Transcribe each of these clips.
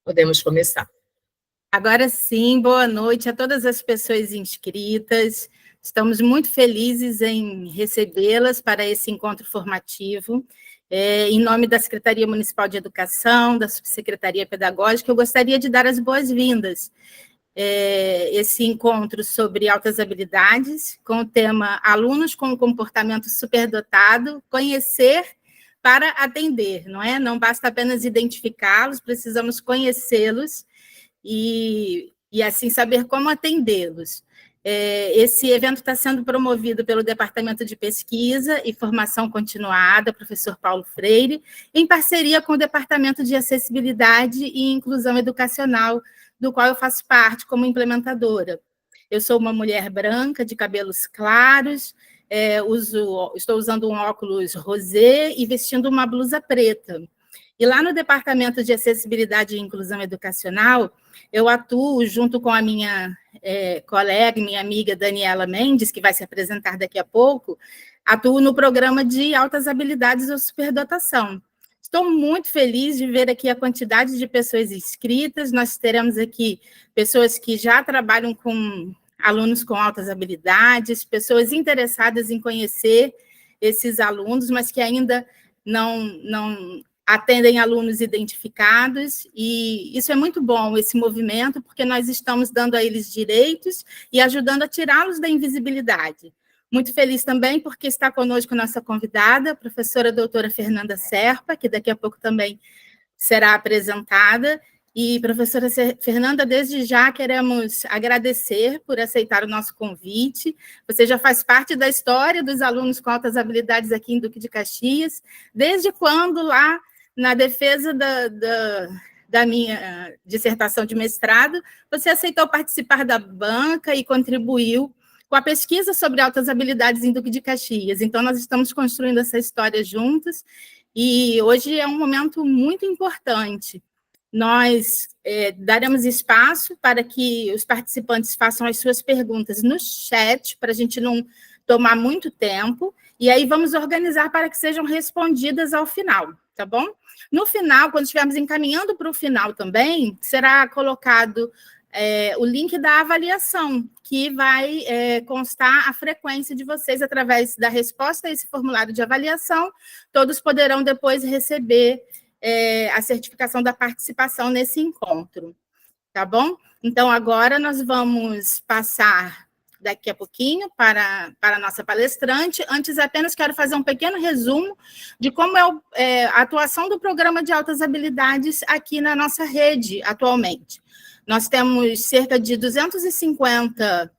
Podemos começar. Agora sim, boa noite a todas as pessoas inscritas. Estamos muito felizes em recebê-las para esse encontro formativo. Em nome da Secretaria Municipal de Educação, da Subsecretaria Pedagógica, eu gostaria de dar as boas-vindas. Esse encontro sobre altas habilidades, com o tema Alunos com comportamento superdotado, conhecer para atender, não é? Não basta apenas identificá-los, precisamos conhecê-los e assim saber como atendê-los. Esse evento está sendo promovido pelo Departamento de Pesquisa e Formação Continuada, professor Paulo Freire, em parceria com o Departamento de Acessibilidade e Inclusão Educacional, do qual eu faço parte como implementadora. Eu sou uma mulher branca, de cabelos claros, estou usando um óculos rosé e vestindo uma blusa preta. E lá no Departamento de Acessibilidade e Inclusão Educacional, eu atuo junto com a minha colega, minha amiga Daniela Mendes, que vai se apresentar daqui a pouco, atuo no programa de altas habilidades ou superdotação. Estou muito feliz de ver aqui a quantidade de pessoas inscritas. Nós teremos aqui pessoas que já trabalham com alunos com altas habilidades, pessoas interessadas em conhecer esses alunos, mas que ainda não atendem alunos identificados, e isso é muito bom, esse movimento, porque nós estamos dando a eles direitos e ajudando a tirá-los da invisibilidade. Muito feliz também porque está conosco nossa convidada, a professora doutora Fernanda Serpa, que daqui a pouco também será apresentada. E, professora Fernanda, desde já queremos agradecer por aceitar o nosso convite. Você já faz parte da história dos alunos com altas habilidades aqui em Duque de Caxias, desde quando lá na defesa da minha dissertação de mestrado, você aceitou participar da banca e contribuiu com a pesquisa sobre altas habilidades em Duque de Caxias. Então, nós estamos construindo essa história juntos, e hoje é um momento muito importante. Nós daremos espaço para que os participantes façam as suas perguntas no chat, para a gente não tomar muito tempo, e aí vamos organizar para que sejam respondidas ao final, tá bom? No final, quando estivermos encaminhando para o final também, será colocado o link da avaliação, que vai constar a frequência de vocês através da resposta a esse formulário de avaliação. Todos poderão depois receber a certificação da participação nesse encontro, tá bom? Então, agora nós vamos passar daqui a pouquinho para a nossa palestrante. Antes, apenas quero fazer um pequeno resumo de como é a atuação do Programa de Altas Habilidades aqui na nossa rede atualmente. Nós temos cerca de 250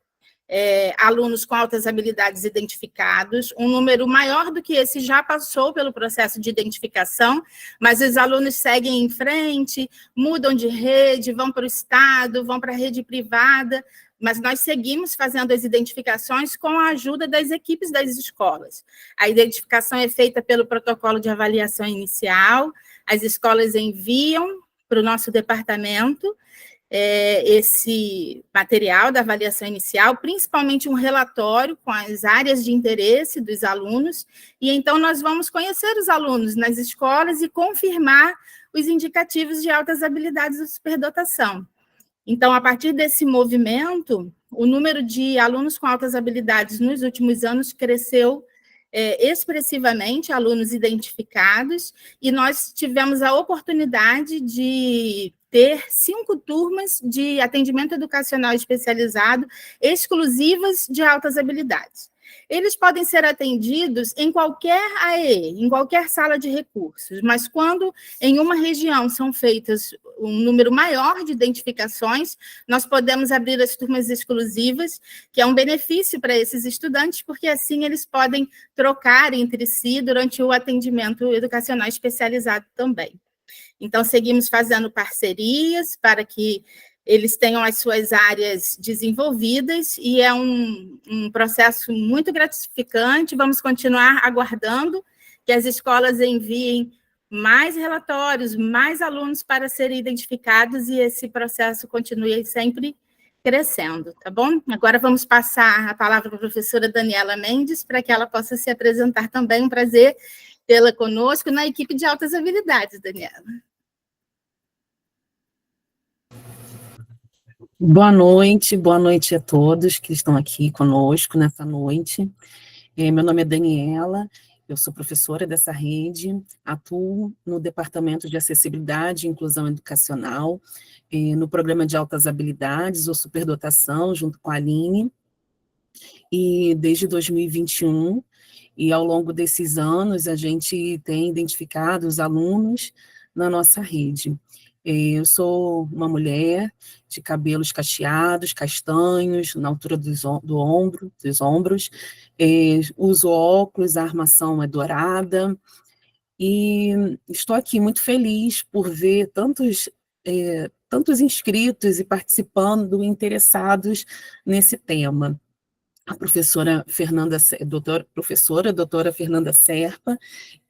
alunos com altas habilidades identificados, um número maior do que esse já passou pelo processo de identificação, mas os alunos seguem em frente, mudam de rede, vão para o Estado, vão para a rede privada, mas nós seguimos fazendo as identificações com a ajuda das equipes das escolas. A identificação é feita pelo protocolo de avaliação inicial, as escolas enviam para o nosso departamento esse material da avaliação inicial, principalmente um relatório com as áreas de interesse dos alunos, e então nós vamos conhecer os alunos nas escolas e confirmar os indicativos de altas habilidades de superdotação. Então, a partir desse movimento, o número de alunos com altas habilidades nos últimos anos cresceu expressivamente, alunos identificados, e nós tivemos a oportunidade de ter 5 turmas de atendimento educacional especializado, exclusivas de altas habilidades. Eles podem ser atendidos em qualquer AEE, em qualquer sala de recursos, mas quando em uma região são feitas um número maior de identificações, nós podemos abrir as turmas exclusivas, que é um benefício para esses estudantes, porque assim eles podem trocar entre si durante o atendimento educacional especializado também. Então, seguimos fazendo parcerias para que eles tenham as suas áreas desenvolvidas, e é um processo muito gratificante. Vamos continuar aguardando que as escolas enviem mais relatórios, mais alunos para serem identificados, e esse processo continue sempre crescendo, tá bom? Agora vamos passar a palavra para a professora Daniela Mendes, para que ela possa se apresentar também. Um prazer tê-la conosco na equipe de altas habilidades, Daniela. Boa noite a todos que estão aqui conosco nessa noite. Meu nome é Daniela, eu sou professora dessa rede, atuo no Departamento de Acessibilidade e Inclusão Educacional, no programa de altas habilidades ou superdotação, junto com a Aline, e desde 2021, e ao longo desses anos a gente tem identificado os alunos na nossa rede. Eu sou uma mulher de cabelos cacheados, castanhos, na altura dos ombros, uso óculos, a armação é dourada, e estou aqui muito feliz por ver tantos inscritos e participando, interessados nesse tema. A professora Fernanda, doutora Fernanda Serpa,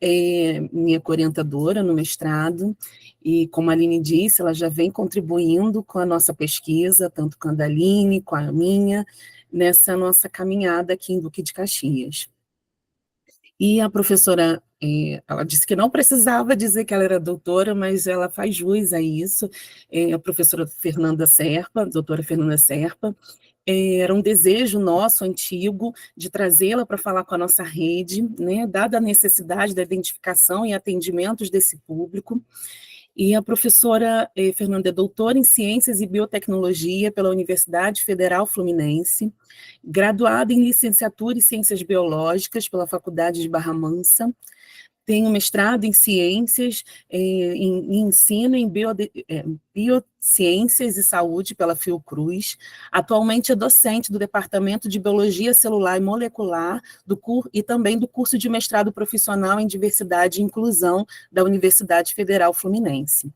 é minha orientadora no mestrado, e como a Aline disse, ela já vem contribuindo com a nossa pesquisa, tanto com a da Aline, com a minha, nessa nossa caminhada aqui em Duque de Caxias. E a professora, ela disse que não precisava dizer que ela era doutora, mas ela faz jus a isso, a professora Fernanda Serpa, doutora Fernanda Serpa, era um desejo nosso, antigo, de trazê-la para falar com a nossa rede, né, dada a necessidade da identificação e atendimentos desse público. E a professora Fernanda é doutora em Ciências e Biotecnologia pela Universidade Federal Fluminense, graduada em Licenciatura em Ciências Biológicas pela Faculdade de Barra Mansa, tem um mestrado em Ciências, em Ensino em Biociências e Saúde pela Fiocruz. Atualmente é docente do Departamento de Biologia Celular e Molecular e também do curso de mestrado profissional em Diversidade e Inclusão da Universidade Federal Fluminense.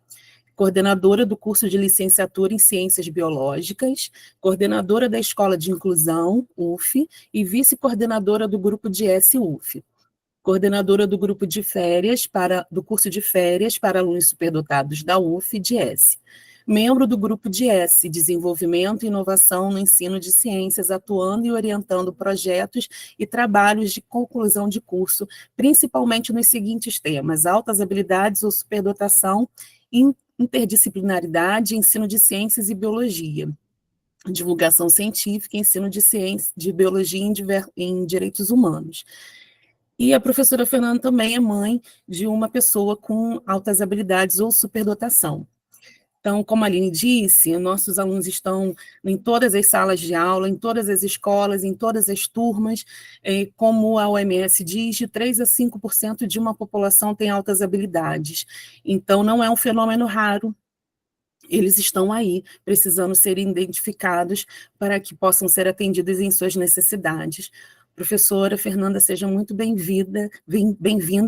Coordenadora do curso de licenciatura em Ciências Biológicas, coordenadora da Escola de Inclusão, UF, e vice-coordenadora do grupo de S-UF. Coordenadora do grupo de férias do curso de férias para alunos superdotados da UF de S. Membro do grupo de S, Desenvolvimento e Inovação no Ensino de Ciências, atuando e orientando projetos e trabalhos de conclusão de curso, principalmente nos seguintes temas: altas habilidades ou superdotação, interdisciplinaridade, ensino de ciências e biologia, divulgação científica, ensino de ciência, de biologia em direitos humanos. E a professora Fernanda também é mãe de uma pessoa com altas habilidades ou superdotação. Então, como a Aline disse, nossos alunos estão em todas as salas de aula, em todas as escolas, em todas as turmas, como a OMS diz, de 3 a 5% de uma população tem altas habilidades. Então, não é um fenômeno raro, eles estão aí, precisando ser identificados para que possam ser atendidos em suas necessidades. Professora Fernanda, seja muito bem-vinda,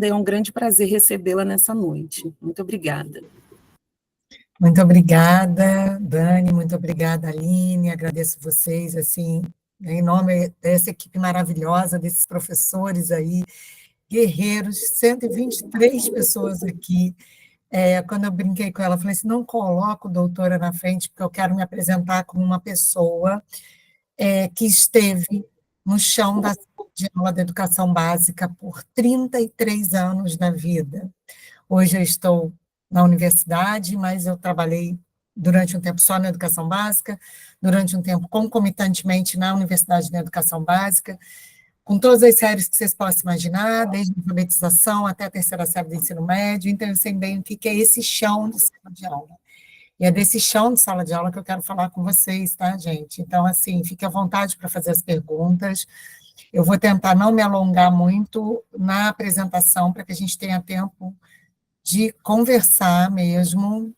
é um grande prazer recebê-la nessa noite. Muito obrigada. Muito obrigada, Dani, muito obrigada, Aline, agradeço vocês, assim, em nome dessa equipe maravilhosa, desses professores aí, guerreiros, 123 pessoas aqui. Quando eu brinquei com ela, eu falei assim, não coloco doutora na frente, porque eu quero me apresentar como uma pessoa que esteve no chão de aula da educação básica por 33 anos na vida. Hoje eu estou na universidade, mas eu trabalhei durante um tempo só na educação básica, durante um tempo concomitantemente na universidade na educação básica, com todas as séries que vocês possam imaginar, desde a alfabetização até a terceira série do ensino médio, então eu sei bem o que é esse chão de sala de aula. E é desse chão de sala de aula que eu quero falar com vocês, tá, gente? Então, assim, fique à vontade para fazer as perguntas. Eu vou tentar não me alongar muito na apresentação, para que a gente tenha tempo de conversar mesmo.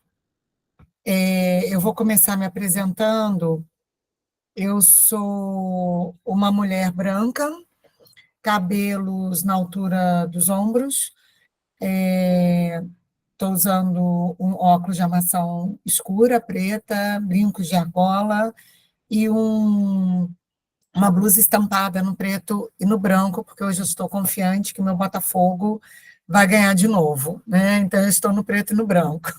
Eu vou começar me apresentando. Eu sou uma mulher branca, cabelos na altura dos ombros, estou usando um óculos de armação escura, preta, brincos de argola e uma blusa estampada no preto e no branco, porque hoje eu estou confiante que meu Botafogo vai ganhar de novo, né? Então, eu estou no preto e no branco.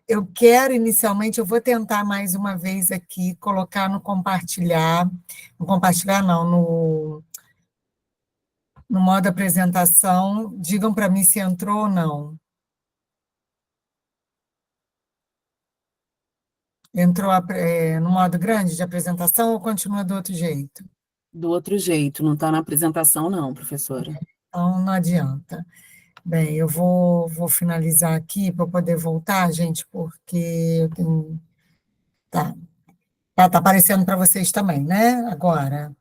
Eu quero, inicialmente, eu vou tentar mais uma vez aqui, colocar no compartilhar não, no modo apresentação, digam para mim se entrou ou não. Entrou no modo grande de apresentação ou continua do outro jeito? Do outro jeito, não está na apresentação, não, professora. Então, não adianta. Bem, eu vou finalizar aqui para poder voltar, gente, porque eu tenho... Tá aparecendo para vocês também, né? Agora,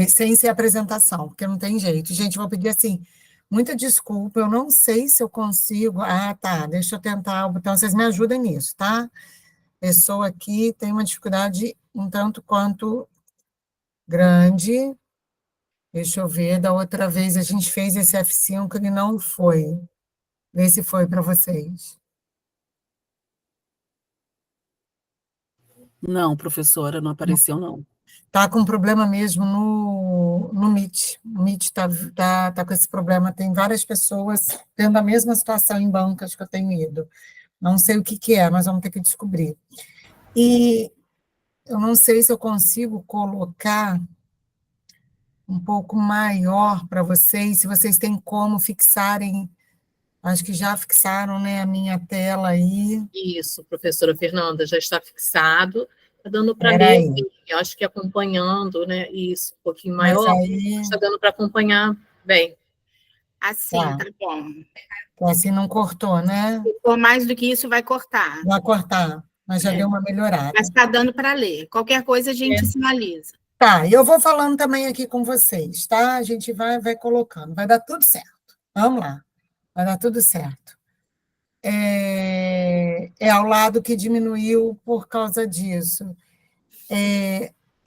sem ser apresentação, porque não tem jeito. Gente, vou pedir assim, muita desculpa, eu não sei se eu consigo. Ah, tá, deixa eu tentar o botão, vocês me ajudem nisso, tá? Pessoa aqui tem uma dificuldade um tanto quanto grande. Deixa eu ver, da outra vez a gente fez esse F5, ele não foi. Vê se foi para vocês. Não, professora, não apareceu, não. Está com problema mesmo no Meet. O Meet está com esse problema. Tem várias pessoas tendo a mesma situação em bancas que eu tenho ido. Não sei o que é, mas vamos ter que descobrir. E eu não sei se eu consigo colocar um pouco maior para vocês, se vocês têm como fixarem, acho que já fixaram, né, a minha tela aí. Isso, professora Fernanda, já está fixado, está dando para Espera ler, aí. eu acho que acompanhando, né, isso, um pouquinho Mas maior, aí, está dando para acompanhar bem. Assim, tá bom. assim não cortou, né? Se for mais do que isso, vai cortar. Vai cortar, mas já deu uma melhorada. Mas está dando para ler. Qualquer coisa a gente sinaliza. Tá, eu vou falando também aqui com vocês, tá? A gente vai colocando, vai dar tudo certo. Vamos lá, vai dar tudo certo. É ao lado que diminuiu por causa disso.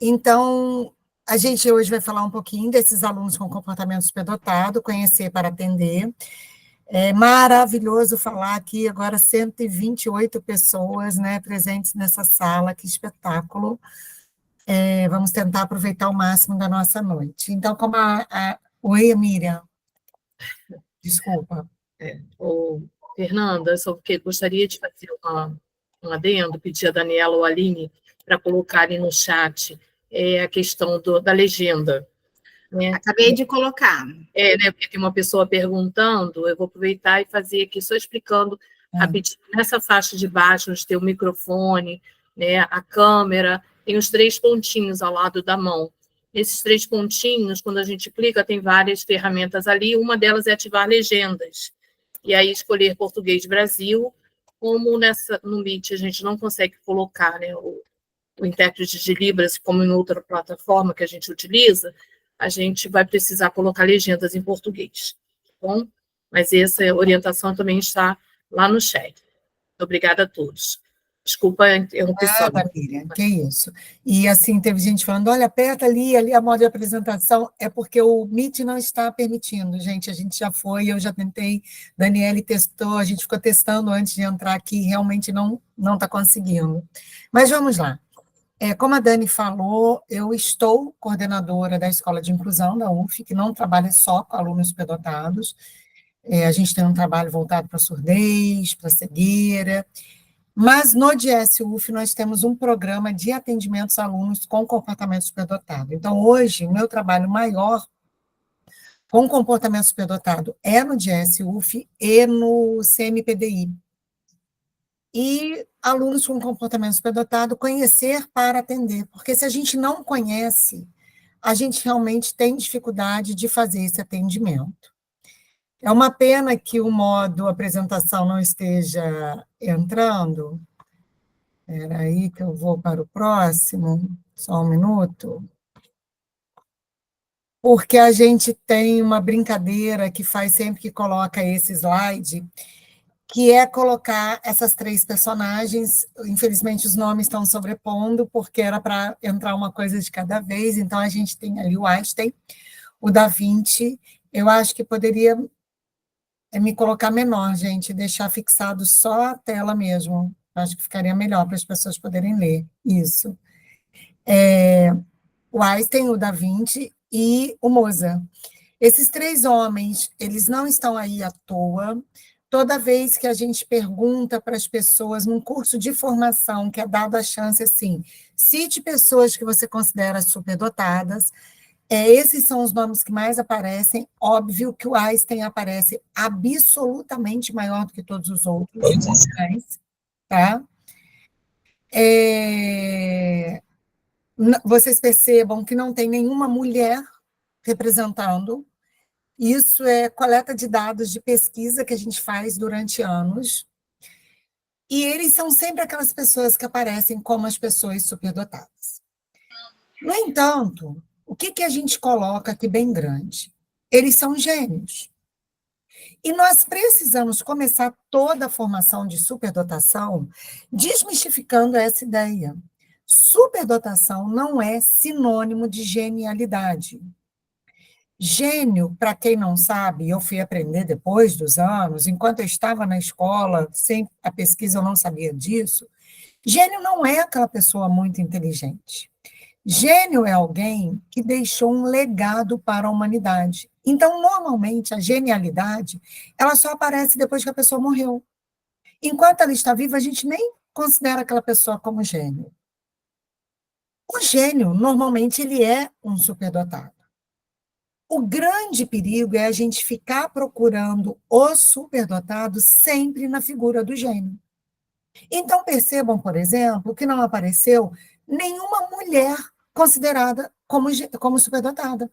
Então, a gente hoje vai falar um pouquinho desses alunos com comportamento superdotado, conhecer para atender. É maravilhoso falar aqui agora 128 pessoas, né, presentes nessa sala, que espetáculo. Vamos tentar aproveitar o máximo da nossa noite. Então, como Oi, Miriam. Desculpa. Fernanda, só porque gostaria de fazer um adendo, pedir a Daniela ou a Aline para colocarem no chat a questão da legenda. Né? Acabei de colocar. Né, porque tem uma pessoa perguntando, eu vou aproveitar e fazer aqui, só explicando rapidinho, nessa faixa de baixo, onde tem o microfone, né, a câmera, tem os 3 pontinhos ao lado da mão. Esses 3 pontinhos, quando a gente clica, tem várias ferramentas ali, uma delas é ativar legendas. E aí escolher Português Brasil, como no Meet a gente não consegue colocar, né, o intérprete de Libras, como em outra plataforma que a gente utiliza, a gente vai precisar colocar legendas em português, tá bom? Mas essa orientação também está lá no chat. Obrigada a todos. Desculpa a interrupção. Miriam, que isso. E assim, teve gente falando, olha, aperta ali a modo de apresentação, é porque o Meet não está permitindo, gente, a gente já foi, eu já tentei, Daniele testou, a gente ficou testando antes de entrar aqui, realmente não está conseguindo. Mas vamos lá. Como a Dani falou, eu estou coordenadora da Escola de Inclusão da UF, que não trabalha só com alunos superdotados. A gente tem um trabalho voltado para surdez, para cegueira, mas no DS UF nós temos um programa de atendimentos a alunos com comportamento superdotado. Então, hoje, o meu trabalho maior com comportamento superdotado é no DS UF e no CMPDI. E alunos com comportamento superdotado, conhecer para atender, porque se a gente não conhece, a gente realmente tem dificuldade de fazer esse atendimento. É uma pena que o modo apresentação não esteja entrando. Espera aí que eu vou para o próximo, só um minuto. Porque a gente tem uma brincadeira que faz sempre que coloca esse slide, que é colocar essas 3 personagens, infelizmente os nomes estão sobrepondo, porque era para entrar uma coisa de cada vez, então a gente tem ali o Einstein, o Da Vinci, eu acho que poderia me colocar menor, gente, deixar fixado só a tela mesmo, acho que ficaria melhor para as pessoas poderem ler, isso. O Einstein, o Da Vinci e o Mozart. Esses 3 homens, eles não estão aí à toa. Toda vez que a gente pergunta para as pessoas, num curso de formação, que é dado a chance, assim, cite pessoas que você considera superdotadas, esses são os nomes que mais aparecem. Óbvio que o Einstein aparece absolutamente maior do que todos os outros, tá? Vocês percebam que não tem nenhuma mulher representando. Isso é coleta de dados de pesquisa que a gente faz durante anos. E eles são sempre aquelas pessoas que aparecem como as pessoas superdotadas. No entanto, o que a gente coloca aqui bem grande? Eles são gênios. E nós precisamos começar toda a formação de superdotação desmistificando essa ideia. Superdotação não é sinônimo de genialidade. Gênio, para quem não sabe, eu fui aprender depois dos anos, enquanto eu estava na escola, sem a pesquisa eu não sabia disso, gênio não é aquela pessoa muito inteligente. Gênio é alguém que deixou um legado para a humanidade. Então, normalmente, a genialidade, ela só aparece depois que a pessoa morreu. Enquanto ela está viva, a gente nem considera aquela pessoa como gênio. O gênio, normalmente, ele é um superdotado. O grande perigo é a gente ficar procurando o superdotado sempre na figura do gênio. Então, percebam, por exemplo, que não apareceu nenhuma mulher considerada como superdotada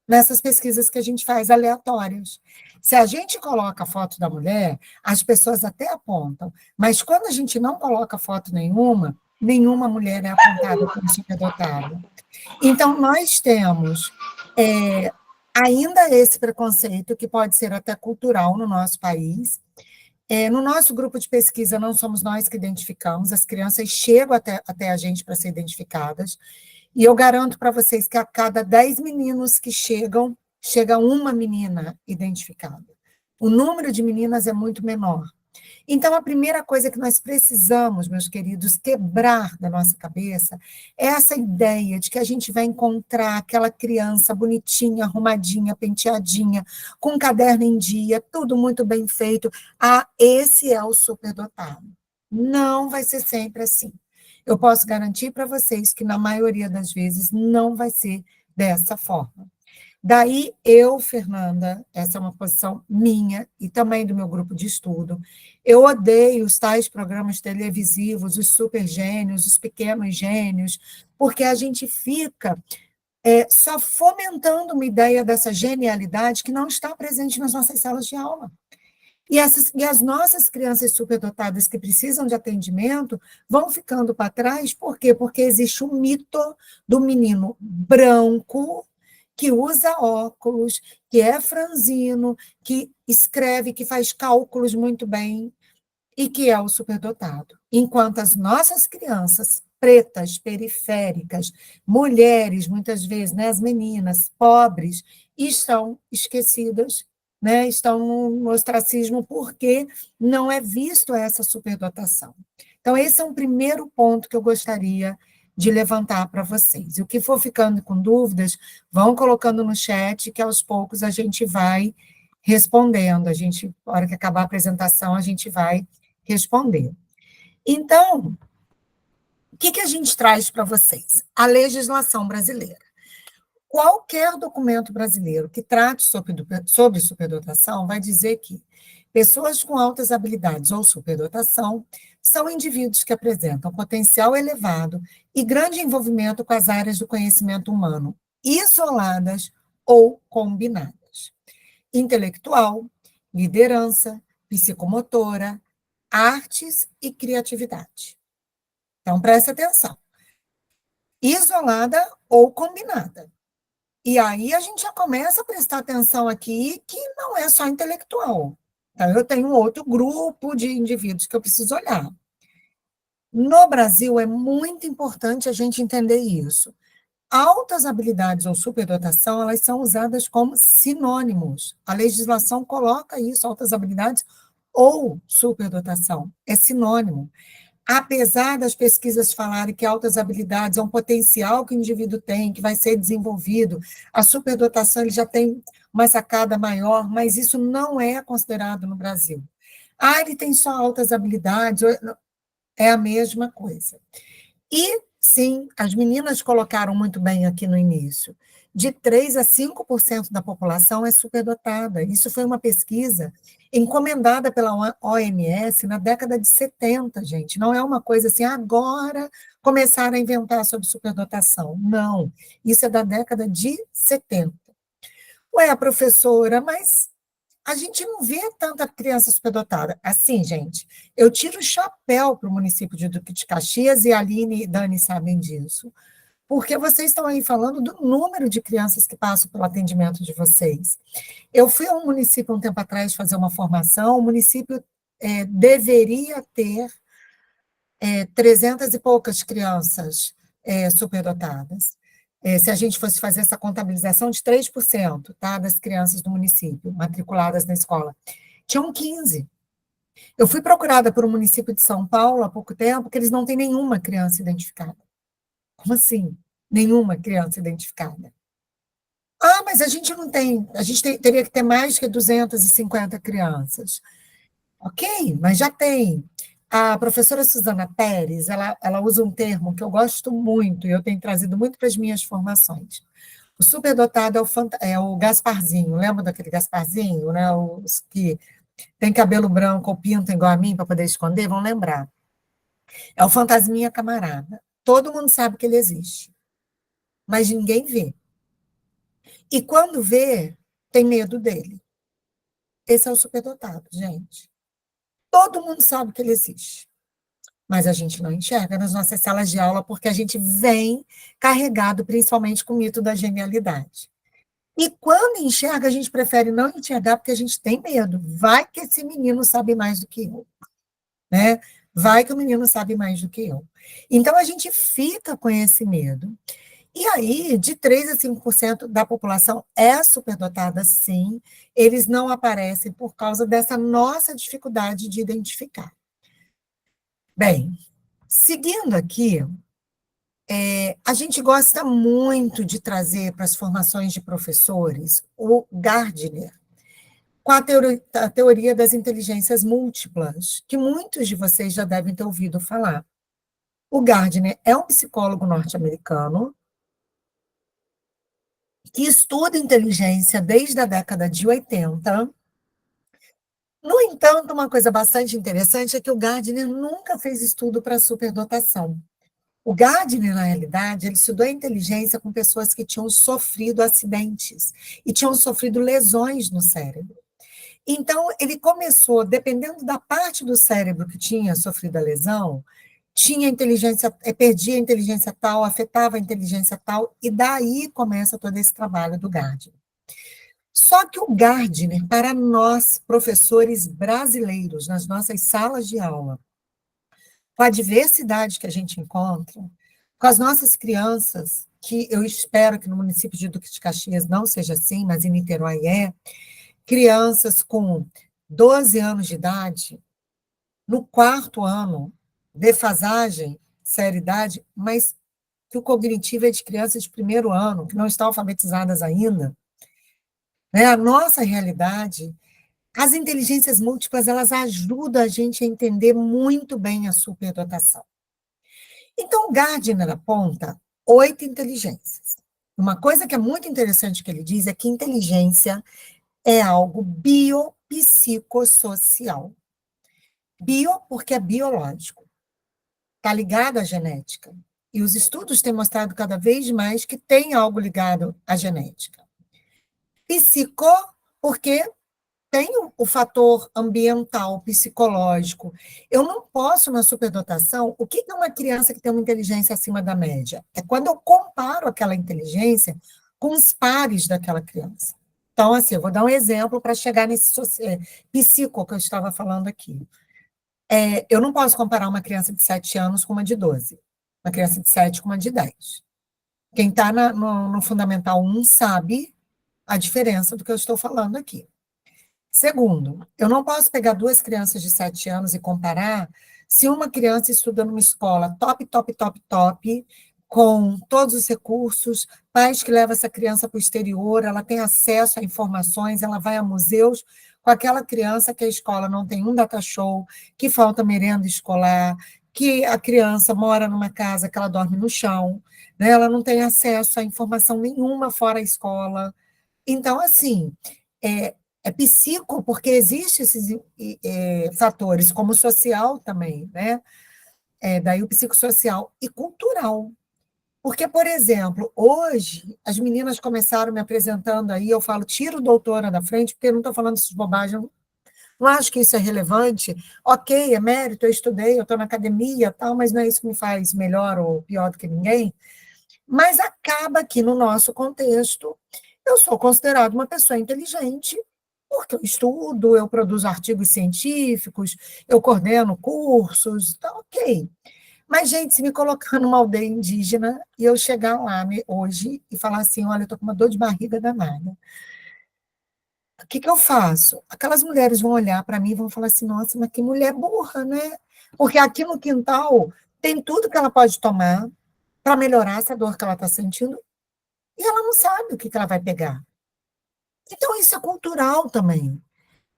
nessas pesquisas que a gente faz aleatórias. Se a gente coloca a foto da mulher, as pessoas até apontam, mas quando a gente não coloca foto nenhuma mulher é apontada como superdotada. Então, nós temos ainda esse preconceito, que pode ser até cultural no nosso país. No nosso grupo de pesquisa, não somos nós que identificamos, as crianças chegam até a gente para ser identificadas, e eu garanto para vocês que a cada 10 meninos que chega uma menina identificada. O número de meninas é muito menor. Então, a primeira coisa que nós precisamos, meus queridos, quebrar da nossa cabeça é essa ideia de que a gente vai encontrar aquela criança bonitinha, arrumadinha, penteadinha, com um caderno em dia, tudo muito bem feito. Esse é o superdotado. Não vai ser sempre assim. Eu posso garantir para vocês que, na maioria das vezes, não vai ser dessa forma. Daí, Fernanda, essa é uma posição minha e também do meu grupo de estudo, eu odeio os tais programas televisivos, os super gênios, os pequenos gênios, porque a gente fica só fomentando uma ideia dessa genialidade que não está presente nas nossas salas de aula. E as nossas crianças superdotadas que precisam de atendimento vão ficando para trás, por quê? Porque existe um mito do menino branco, que usa óculos, que é franzino, que escreve, que faz cálculos muito bem, e que é o superdotado. Enquanto as nossas crianças pretas, periféricas, mulheres, muitas vezes, né, as meninas pobres, estão esquecidas, né, estão no ostracismo porque não é visto essa superdotação. Então, esse é um primeiro ponto que eu gostaria de levantar para vocês. E o que for ficando com dúvidas, vão colocando no chat, que aos poucos a gente vai respondendo. Na hora que acabar a apresentação, a gente vai responder. Então, o que a gente traz para vocês? A legislação brasileira. Qualquer documento brasileiro que trate sobre superdotação vai dizer que pessoas com altas habilidades ou superdotação são indivíduos que apresentam potencial elevado e grande envolvimento com as áreas do conhecimento humano, isoladas ou combinadas. Intelectual, liderança, psicomotora, artes e criatividade. Então, preste atenção. Isolada ou combinada. E aí a gente já começa a prestar atenção aqui que não é só intelectual. Então, eu tenho outro grupo de indivíduos que eu preciso olhar. No Brasil, é muito importante a gente entender isso. Altas habilidades ou superdotação, elas são usadas como sinônimos. A legislação coloca isso, altas habilidades ou superdotação, é sinônimo. Apesar das pesquisas falarem que altas habilidades é um potencial que o indivíduo tem, que vai ser desenvolvido, a superdotação ele já tem uma sacada maior, mas isso não é considerado no Brasil. Ele tem só altas habilidades, é a mesma coisa. E Sim, as meninas colocaram muito bem aqui no início. De 3 a 5% da população é superdotada. Isso foi uma pesquisa encomendada pela OMS na década de 70, gente. Não é uma coisa assim, agora começaram a inventar sobre superdotação. Não, isso é da década de 70. Ué, professora, mas a gente não vê tanta criança superdotada. Assim, gente, eu tiro o chapéu para o município de Duque de Caxias, e a Aline e Dani sabem disso, porque vocês estão aí falando do número de crianças que passam pelo atendimento de vocês. Eu fui a um município um tempo atrás fazer uma formação, o município deveria ter 300 e poucas crianças superdotadas. Se a gente fosse fazer essa contabilização de 3%, tá, das crianças do município matriculadas na escola, tinham 15. Eu fui procurada por um município de São Paulo há pouco tempo, que eles não têm nenhuma criança identificada. Como assim? Nenhuma criança identificada. Ah, mas a gente não tem, teria que ter mais que 250 crianças. Ok, mas já tem. A professora Suzana Pérez, ela usa um termo que eu gosto muito, e eu tenho trazido muito para as minhas formações. O superdotado é o Gasparzinho, lembra daquele Gasparzinho, né? Os que tem cabelo branco ou pinta igual a mim para poder esconder, vão lembrar. É o fantasminha camarada. Todo mundo sabe que ele existe, mas ninguém vê. E quando vê, tem medo dele. Esse é o superdotado, gente. Todo mundo sabe que ele existe, mas a gente não enxerga nas nossas salas de aula porque a gente vem carregado principalmente com o mito da genialidade. E quando enxerga, a gente prefere não enxergar porque a gente tem medo. Vai que esse menino sabe mais do que eu, né? Vai que o menino sabe mais do que eu. Então, a gente fica com esse medo. E aí, de 3 a 5% da população é superdotada, sim, eles não aparecem por causa dessa nossa dificuldade de identificar. Bem, seguindo aqui, a gente gosta muito de trazer para as formações de professores o Gardner, com a teoria das inteligências múltiplas, que muitos de vocês já devem ter ouvido falar. O Gardner é um psicólogo norte-americano que estuda inteligência desde a década de 80. No entanto, uma coisa bastante interessante é que o Gardner nunca fez estudo para superdotação. O Gardner, na realidade, ele estudou a inteligência com pessoas que tinham sofrido acidentes e tinham sofrido lesões no cérebro. Então, ele começou, dependendo da parte do cérebro que tinha sofrido a lesão, tinha inteligência, perdia a inteligência tal, afetava a inteligência tal, e daí começa todo esse trabalho do Gardner. Só que o Gardner, para nós, professores brasileiros, nas nossas salas de aula, com a diversidade que a gente encontra, com as nossas crianças, que eu espero que no município de Duque de Caxias não seja assim, mas em Niterói crianças com 12 anos de idade, no 4º ano, defasagem, seriedade, mas que o cognitivo é de crianças de 1º ano, que não estão alfabetizadas ainda. Né? A nossa realidade, as inteligências múltiplas, elas ajudam a gente a entender muito bem a superdotação. Então, o Gardner aponta 8 inteligências. Uma coisa que é muito interessante que ele diz é que inteligência é algo biopsicossocial. Bio, porque é biológico. Está ligado à genética. E os estudos têm mostrado cada vez mais que tem algo ligado à genética. Psico, porque tem o fator ambiental, psicológico. Eu não posso, na superdotação, o que é uma criança que tem uma inteligência acima da média? É quando eu comparo aquela inteligência com os pares daquela criança. Então, assim, eu vou dar um exemplo para chegar nesse psico que eu estava falando aqui. Eu não posso comparar uma criança de 7 anos com uma de 12, uma criança de 7 com uma de 10. Quem está no Fundamental 1 sabe a diferença do que eu estou falando aqui. Segundo, eu não posso pegar 2 crianças de 7 anos e comparar se uma criança estuda numa escola top, com todos os recursos, pais que levam essa criança para o exterior, ela tem acesso a informações, ela vai a museus, com aquela criança que a escola não tem um data show, que falta merenda escolar, que a criança mora numa casa que ela dorme no chão, né? Ela não tem acesso a informação nenhuma fora a escola. Então, assim, é psico, porque existem esses fatores, como social também, né? Daí o psicossocial e cultural. Porque, por exemplo, hoje, as meninas começaram me apresentando aí, eu falo, tira o doutora da frente, porque eu não estou falando essas bobagens, não acho que isso é relevante. Ok, é mérito, eu estudei, eu estou na academia, tal, mas não é isso que me faz melhor ou pior do que ninguém. Mas acaba que, no nosso contexto, eu sou considerada uma pessoa inteligente, porque eu estudo, eu produzo artigos científicos, eu coordeno cursos, tá ok. Mas, gente, se me colocar numa aldeia indígena e eu chegar lá hoje e falar assim, olha, eu estou com uma dor de barriga danada, o que eu faço? Aquelas mulheres vão olhar para mim e vão falar assim, nossa, mas que mulher burra, né? Porque aqui no quintal tem tudo que ela pode tomar para melhorar essa dor que ela está sentindo e ela não sabe o que ela vai pegar. Então, isso é cultural também.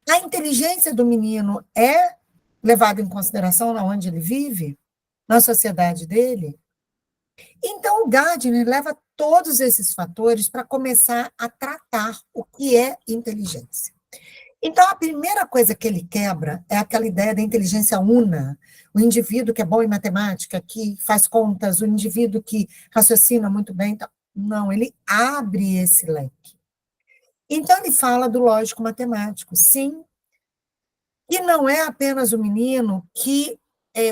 A inteligência do menino é levada em consideração na onde ele vive, na sociedade dele. Então, o Gardner leva todos esses fatores para começar a tratar o que é inteligência. Então, a primeira coisa que ele quebra é aquela ideia da inteligência una, o indivíduo que é bom em matemática, que faz contas, o indivíduo que raciocina muito bem. Então, não, ele abre esse leque. Então, ele fala do lógico matemático, sim, e não é apenas o menino que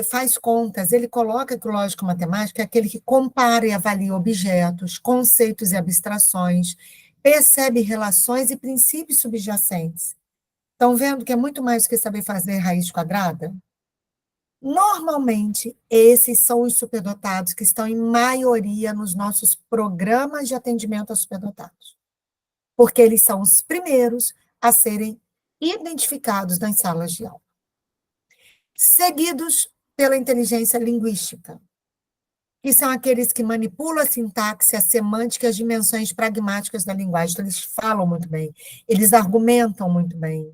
faz contas, ele coloca que o lógico matemático é aquele que compara e avalia objetos, conceitos e abstrações, percebe relações e princípios subjacentes. Estão vendo que é muito mais do que saber fazer raiz quadrada? Normalmente, esses são os superdotados que estão em maioria nos nossos programas de atendimento a superdotados, porque eles são os primeiros a serem identificados nas salas de aula. Seguidos pela inteligência linguística, que são aqueles que manipulam a sintaxe, a semântica e as dimensões pragmáticas da linguagem. Então, eles falam muito bem, eles argumentam muito bem.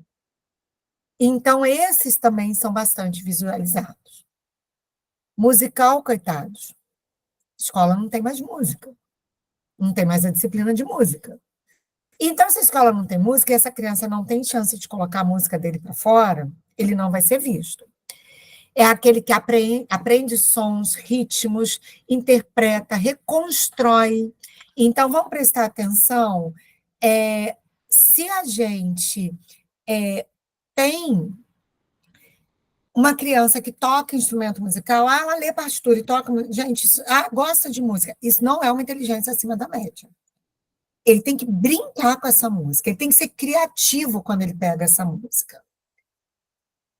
Então, esses também são bastante visualizados. Musical, coitados. Escola não tem mais música. Não tem mais a disciplina de música. Então, se a escola não tem música e essa criança não tem chance de colocar a música dele para fora, ele não vai ser visto. É aquele que aprende sons, ritmos, interpreta, reconstrói. Então, vamos prestar atenção. Se a gente tem uma criança que toca instrumento musical, ela lê partitura e toca... Gente, gosta de música. Isso não é uma inteligência acima da média. Ele tem que brincar com essa música, ele tem que ser criativo quando ele pega essa música.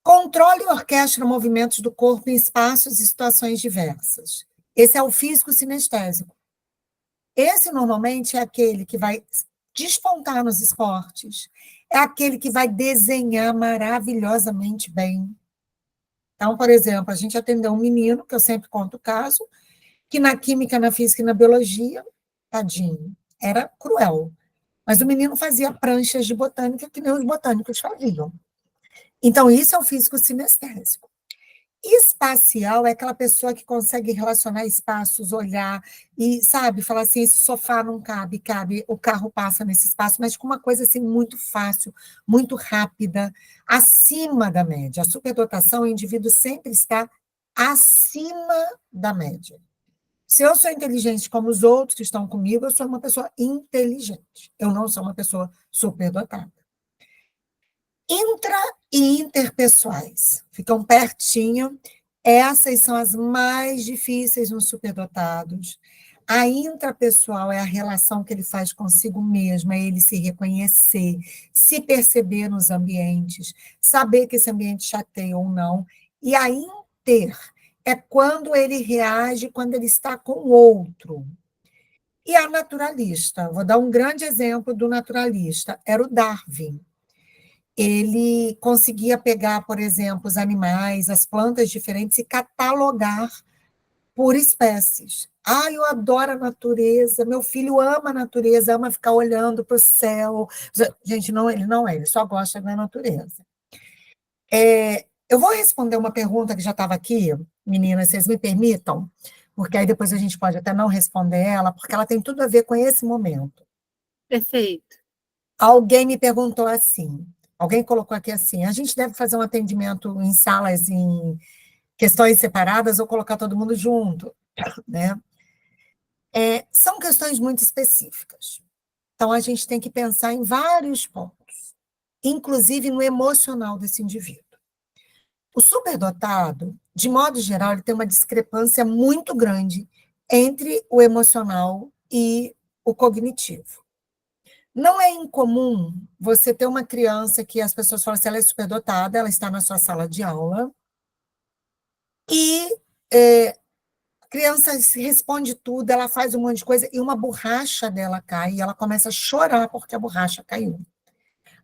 Controle e orquestra movimentos do corpo em espaços e situações diversas. Esse é o físico sinestésico. Esse, normalmente, é aquele que vai despontar nos esportes, é aquele que vai desenhar maravilhosamente bem. Então, por exemplo, a gente atendeu um menino, que eu sempre conto o caso, que na química, na física e na biologia, tadinho, era cruel. Mas o menino fazia pranchas de botânica que nem os botânicos faziam. Então, isso é o físico sinestésico. Espacial é aquela pessoa que consegue relacionar espaços, olhar e, sabe, falar assim, esse sofá não cabe, cabe, o carro passa nesse espaço, mas com uma coisa assim muito fácil, muito rápida, acima da média. A superdotação, o indivíduo sempre está acima da média. Se eu sou inteligente como os outros que estão comigo, eu sou uma pessoa inteligente. Eu não sou uma pessoa superdotada. Intra- e interpessoais. Ficam pertinho. Essas são as mais difíceis nos superdotados. A intrapessoal é a relação que ele faz consigo mesmo, é ele se reconhecer, se perceber nos ambientes, saber que esse ambiente chateia ou não. E a inter é quando ele reage, quando ele está com o outro. E a naturalista, vou dar um grande exemplo do naturalista, era o Darwin. Ele conseguia pegar, por exemplo, os animais, as plantas diferentes e catalogar por espécies. Eu adoro a natureza, meu filho ama a natureza, ama ficar olhando para o céu. Gente, não, ele só gosta da natureza. Eu vou responder uma pergunta que já estava aqui, meninas, vocês me permitam? Porque aí depois a gente pode até não responder ela, porque ela tem tudo a ver com esse momento. Perfeito. Alguém me perguntou assim, alguém colocou aqui assim, a gente deve fazer um atendimento em salas em questões separadas ou colocar todo mundo junto, né? São questões muito específicas. Então, a gente tem que pensar em vários pontos, inclusive no emocional desse indivíduo. O superdotado, de modo geral, ele tem uma discrepância muito grande entre o emocional e o cognitivo. Não é incomum você ter uma criança que as pessoas falam assim, ela é superdotada, ela está na sua sala de aula, e a criança responde tudo, ela faz um monte de coisa, e uma borracha dela cai, e ela começa a chorar porque a borracha caiu.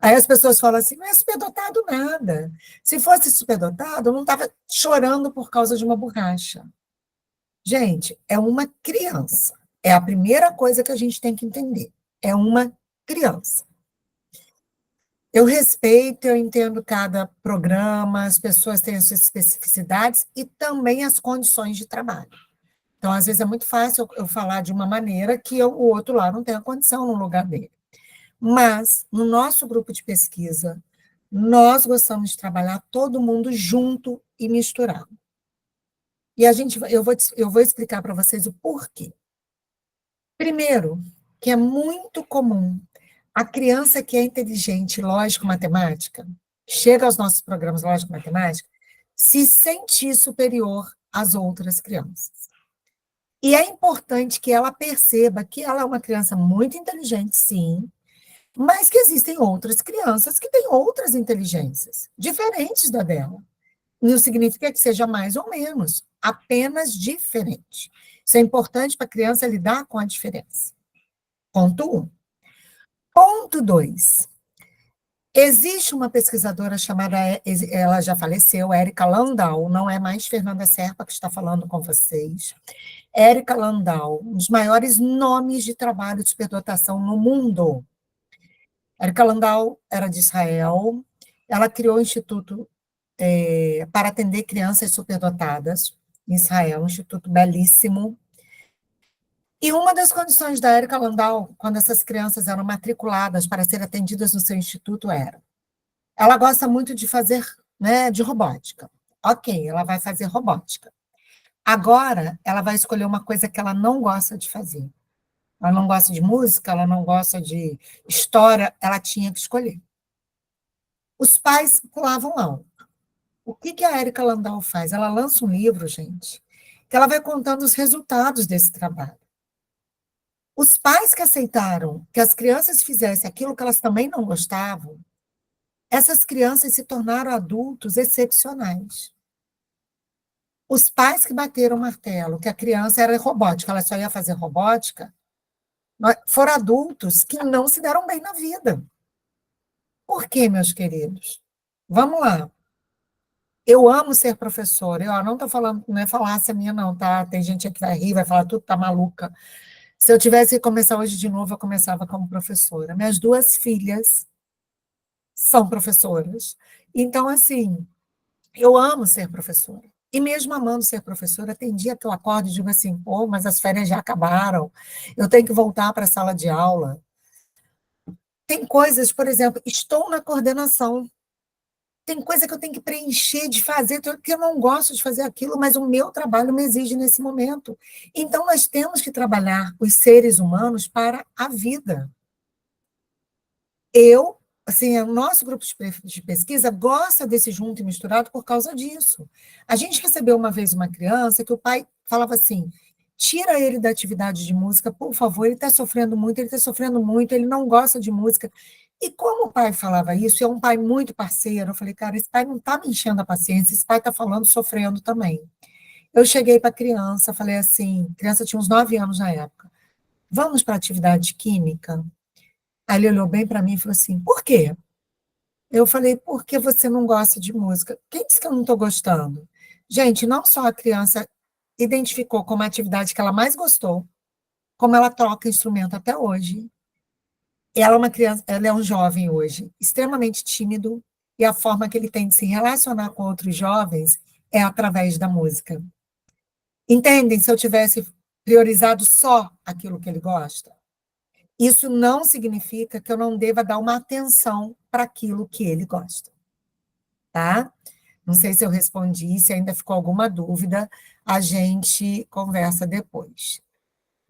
Aí as pessoas falam assim, não é superdotado nada. Se fosse superdotado, eu não estava chorando por causa de uma borracha. Gente, é uma criança. É a primeira coisa que a gente tem que entender. É uma criança. Eu respeito, eu entendo cada programa, as pessoas têm as suas especificidades e também as condições de trabalho. Então, às vezes, é muito fácil eu falar de uma maneira que o outro lá não tem a condição no lugar dele. Mas, no nosso grupo de pesquisa, nós gostamos de trabalhar todo mundo junto e misturado. E eu vou explicar para vocês o porquê. Primeiro, que é muito comum a criança que é inteligente, lógico-matemática, chega aos nossos programas lógico-matemática, se sentir superior às outras crianças. E é importante que ela perceba que ela é uma criança muito inteligente, sim, mas que existem outras crianças que têm outras inteligências, diferentes da dela. Não significa que seja mais ou menos, apenas diferente. Isso é importante para a criança lidar com a diferença. Ponto 1. Ponto 2. Existe uma pesquisadora chamada, ela já faleceu, Erika Landau, não é mais Fernanda Serpa que está falando com vocês. Erika Landau, um dos maiores nomes de trabalho de superdotação no mundo. Erika Landau era de Israel, ela criou o Instituto para atender crianças superdotadas em Israel, um instituto belíssimo. E uma das condições da Erika Landau, quando essas crianças eram matriculadas para serem atendidas no seu instituto, ela gosta muito de fazer, né, de robótica. Ok, ela vai fazer robótica. Agora, ela vai escolher uma coisa que ela não gosta de fazer. Ela não gosta de música, ela não gosta de história, ela tinha que escolher. Os pais pulavam alto. O que a Erika Landau faz? Ela lança um livro, gente, que ela vai contando os resultados desse trabalho. Os pais que aceitaram que as crianças fizessem aquilo que elas também não gostavam, essas crianças se tornaram adultos excepcionais. Os pais que bateram o martelo, que a criança era robótica, ela só ia fazer robótica, foram adultos que não se deram bem na vida. Por quê, meus queridos? Vamos lá. Eu amo ser professora. Eu não estou falando, não é falácia minha, não, tá? Tem gente aqui que vai rir, vai falar, tudo tá maluca. Se eu tivesse que começar hoje de novo, eu começava como professora. Minhas 2 filhas são professoras. Então, assim, eu amo ser professora. E mesmo amando ser professora, tem dia que eu acordo e digo assim, pô, mas as férias já acabaram, eu tenho que voltar para a sala de aula. Tem coisas, por exemplo, estou na coordenação, tem coisa que eu tenho que preencher, de fazer, que eu não gosto de fazer aquilo, mas o meu trabalho me exige nesse momento. Então, nós temos que trabalhar os seres humanos para a vida. O nosso grupo de pesquisa gosta desse junto e misturado por causa disso. A gente recebeu uma vez uma criança que o pai falava assim, tira ele da atividade de música, por favor, ele está sofrendo muito, ele não gosta de música. E como o pai falava isso, é um pai muito parceiro, eu falei, cara, esse pai não está me enchendo a paciência, esse pai está falando, sofrendo também. Eu cheguei para a criança, falei assim, a criança tinha uns 9 anos na época, vamos para a atividade química? Aí ele olhou bem para mim e falou assim, por quê? Eu falei, por que você não gosta de música? Quem disse que eu não estou gostando? Gente, não só a criança identificou como a atividade que ela mais gostou, como ela toca instrumento até hoje. Ela é uma criança, ela é um jovem hoje, extremamente tímido, e a forma que ele tem de se relacionar com outros jovens é através da música. Entendem? Se eu tivesse priorizado só aquilo que ele gosta, isso não significa que eu não deva dar uma atenção para aquilo que ele gosta. Tá? Não sei se eu respondi, se ainda ficou alguma dúvida, a gente conversa depois.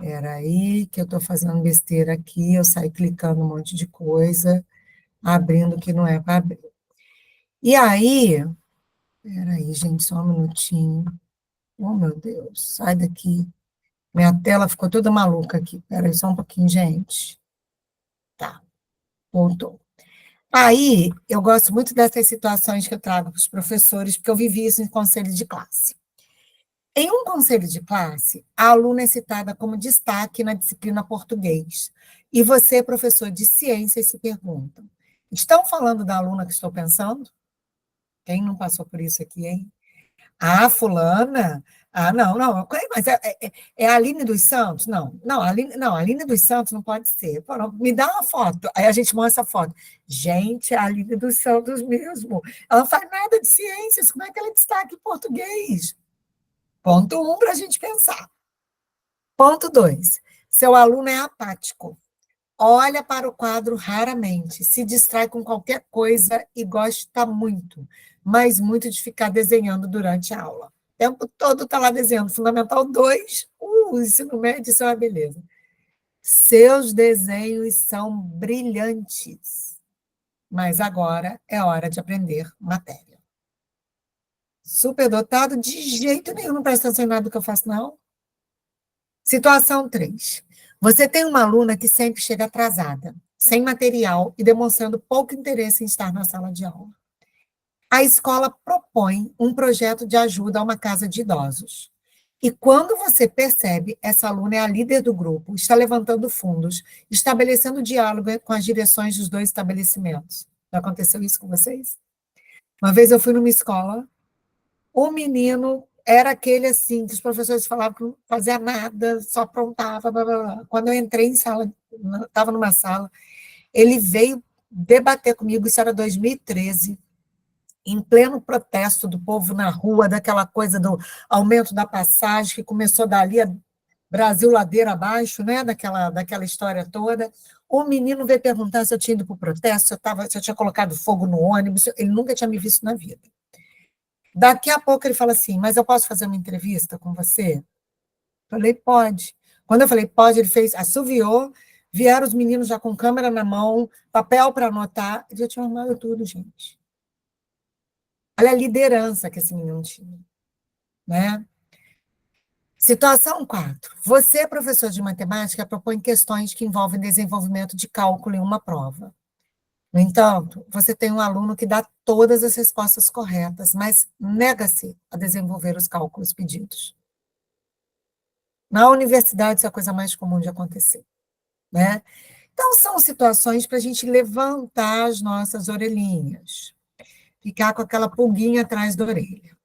Espera aí, que eu estou fazendo besteira aqui, eu saio clicando um monte de coisa, abrindo o que não é para abrir. E aí, espera aí, gente, só um minutinho. Oh, meu Deus, sai daqui. Minha tela ficou toda maluca aqui. Espera aí, só um pouquinho, gente. Tá, voltou. Aí, eu gosto muito dessas situações que eu trago para os professores, porque eu vivi isso em conselho de classe. Em um conselho de classe, a aluna é citada como destaque na disciplina português. E você, professor de ciências, se pergunta: estão falando da aluna que estou pensando? Quem não passou por isso aqui, hein? Ah, fulana? Ah, não, mas é a Aline dos Santos? Não, a Aline dos Santos não pode ser. Pô, não, me dá uma foto. Aí a gente mostra a foto. Gente, é a Aline dos Santos mesmo. Ela não faz nada de ciências, como é que ela destaca em português? Ponto 1 para a gente pensar. Ponto 2. Seu aluno é apático. Olha para o quadro raramente, se distrai com qualquer coisa e gosta muito, mas muito de ficar desenhando durante a aula. O tempo todo está lá desenhando. Fundamental 2, ensino médio, isso é uma beleza. Seus desenhos são brilhantes, mas agora é hora de aprender matéria. Superdotado, de jeito nenhum, não presta atenção em nada do que eu faço, não. Situação 3. Você tem uma aluna que sempre chega atrasada, sem material e demonstrando pouco interesse em estar na sala de aula. A escola propõe um projeto de ajuda a uma casa de idosos. E quando você percebe, essa aluna é a líder do grupo, está levantando fundos, estabelecendo diálogo com as direções dos 2 estabelecimentos. Já aconteceu isso com vocês? Uma vez eu fui numa escola, o menino era aquele assim, que os professores falavam que não fazia nada, só aprontava, blá, blá, blá. Quando eu entrei em sala, estava numa sala, ele veio debater comigo, isso era 2013, em pleno protesto do povo na rua, daquela coisa do aumento da passagem, que começou dali, a Brasil ladeira abaixo, né, daquela história toda. O menino veio perguntar se eu tinha ido para o protesto, se eu tinha colocado fogo no ônibus, ele nunca tinha me visto na vida. Daqui a pouco ele fala assim, mas eu posso fazer uma entrevista com você? Falei, pode. Quando eu falei, pode, ele fez, assoviou, vieram os meninos já com câmera na mão, papel para anotar, ele já tinha arrumado tudo, gente. Olha a liderança que esse menino tinha, né? Situação 4. Você, professor de matemática, propõe questões que envolvem desenvolvimento de cálculo em uma prova. No entanto, você tem um aluno que dá todas as respostas corretas, mas nega-se a desenvolver os cálculos pedidos. Na universidade, isso é a coisa mais comum de acontecer, né? Então, são situações para a gente levantar as nossas orelhinhas, ficar com aquela pulguinha atrás da orelha.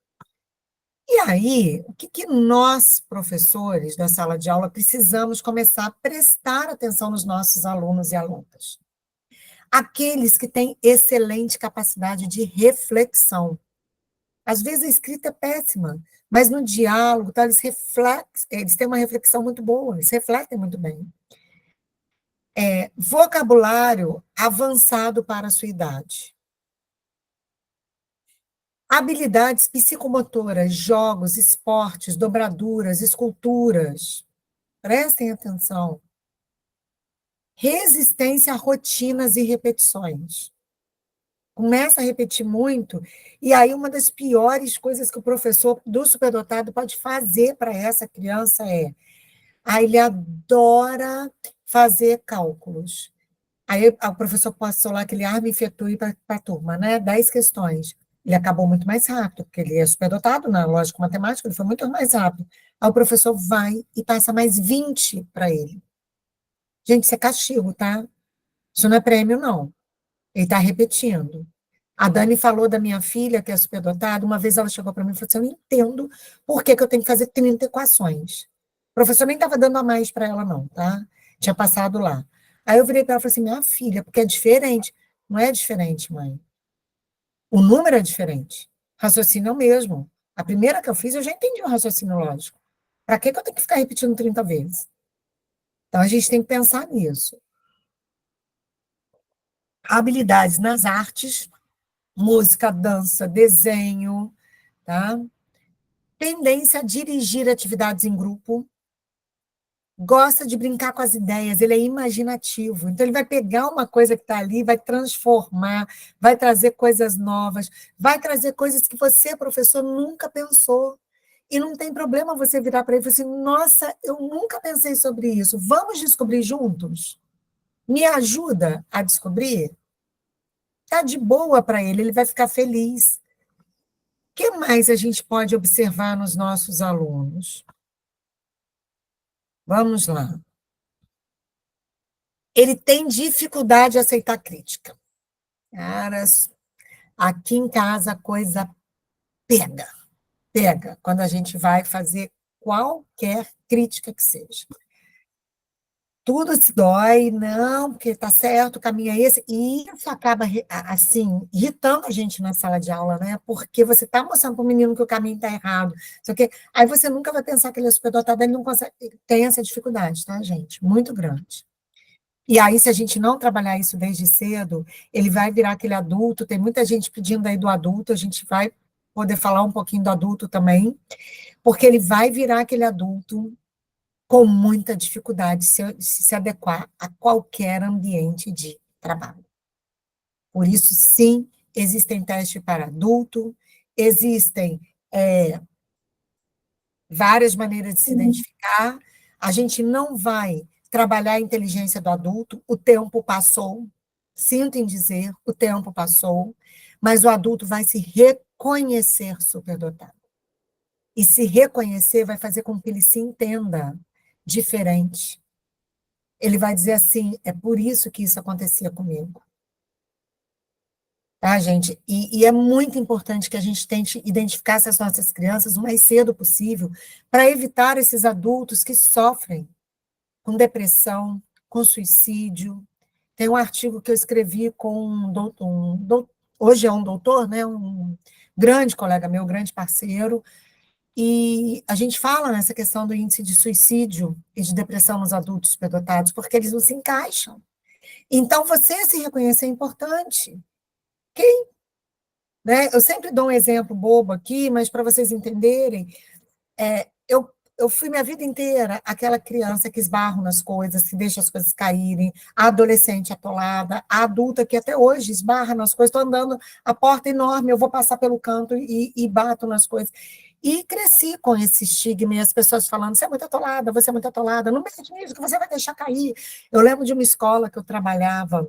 E aí, o que nós, professores da sala de aula, precisamos começar a prestar atenção nos nossos alunos e alunas? Aqueles que têm excelente capacidade de reflexão. Às vezes a escrita é péssima, mas no diálogo, tá, eles têm uma reflexão muito boa, eles refletem muito bem. Vocabulário avançado para a sua idade. Habilidades psicomotoras, jogos, esportes, dobraduras, esculturas. Prestem atenção. Resistência a rotinas e repetições. Começa a repetir muito, e aí uma das piores coisas que o professor do superdotado pode fazer para essa criança ele adora fazer cálculos. Aí o professor passou lá aquele arma e fetui para a turma, né? 10 questões. Ele acabou muito mais rápido, porque ele é superdotado na lógica matemática, ele foi muito mais rápido. Aí o professor vai e passa mais 20 para ele. Gente, isso é castigo, tá? Isso não é prêmio, não. Ele está repetindo. A Dani falou da minha filha, que é superdotada, uma vez ela chegou para mim e falou assim, eu não entendo por que eu tenho que fazer 30 equações. O professor nem estava dando a mais para ela, não, tá? Tinha passado lá. Aí eu virei para ela e falei assim, minha filha, porque é diferente. Não é diferente, mãe. O número é diferente. Raciocínio é o mesmo. A primeira que eu fiz, eu já entendi o raciocínio lógico. Para que eu tenho que ficar repetindo 30 vezes? Então, a gente tem que pensar nisso. Habilidades nas artes, música, dança, desenho, tá? Tendência a dirigir atividades em grupo, gosta de brincar com as ideias, ele é imaginativo. Então, ele vai pegar uma coisa que está ali, vai transformar, vai trazer coisas novas, vai trazer coisas que você, professor, nunca pensou. E não tem problema você virar para ele e falar assim, nossa, eu nunca pensei sobre isso, vamos descobrir juntos? Me ajuda a descobrir? Está de boa para ele vai ficar feliz. O que mais a gente pode observar nos nossos alunos? Vamos lá. Ele tem dificuldade de aceitar crítica. Caras, aqui em casa a coisa pega. Pega, quando a gente vai fazer qualquer crítica que seja. Tudo se dói, não, porque está certo, o caminho é esse, e isso acaba, assim, irritando a gente na sala de aula, né? Porque você está mostrando para o menino que o caminho está errado, só que aí você nunca vai pensar que ele é superdotado, ele não consegue, tem essa dificuldade, tá, gente? Muito grande. E aí, se a gente não trabalhar isso desde cedo, ele vai virar aquele adulto, tem muita gente pedindo aí do adulto, a gente vai poder falar um pouquinho do adulto também, porque ele vai virar aquele adulto com muita dificuldade de se adequar a qualquer ambiente de trabalho. Por isso, sim, existem testes para adulto, existem várias maneiras de se identificar, a gente não vai trabalhar a inteligência do adulto, o tempo passou, sinto em dizer, o tempo passou, mas o adulto vai se reconhecer superdotado. E se reconhecer vai fazer com que ele se entenda diferente. Ele vai dizer assim, é por isso que isso acontecia comigo. Tá, gente? E é muito importante que a gente tente identificar essas nossas crianças o mais cedo possível para evitar esses adultos que sofrem com depressão, com suicídio. Tem um artigo que eu escrevi com hoje é um doutor, né, um grande colega meu, grande parceiro, e a gente fala nessa questão do índice de suicídio e de depressão nos adultos superdotados, porque eles não se encaixam. Então, você se reconhecer é importante. Quem? Né? Eu sempre dou um exemplo bobo aqui, mas para vocês entenderem, eu fui minha vida inteira aquela criança que esbarra nas coisas, que deixa as coisas caírem, a adolescente atolada, a adulta que até hoje esbarra nas coisas, estou andando, a porta enorme, eu vou passar pelo canto e bato nas coisas. E cresci com esse estigma e as pessoas falando, você é muito atolada, não mexe nisso que você vai deixar cair. Eu lembro de uma escola que eu trabalhava,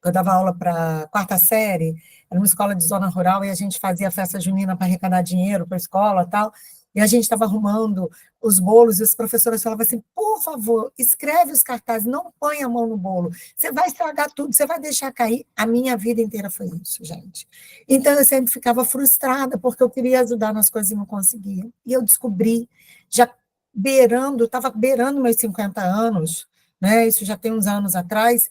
eu dava aula para quarta série, era uma escola de zona rural, e a gente fazia festa junina para arrecadar dinheiro para a escola e tal, e a gente estava arrumando os bolos, e os professores falavam assim, por favor, escreve os cartazes, não põe a mão no bolo, você vai estragar tudo, você vai deixar cair. A minha vida inteira foi isso, gente. Então, eu sempre ficava frustrada, porque eu queria ajudar nas coisas e não conseguia. E eu descobri, já estava beirando meus 50 anos, né, isso já tem uns anos atrás.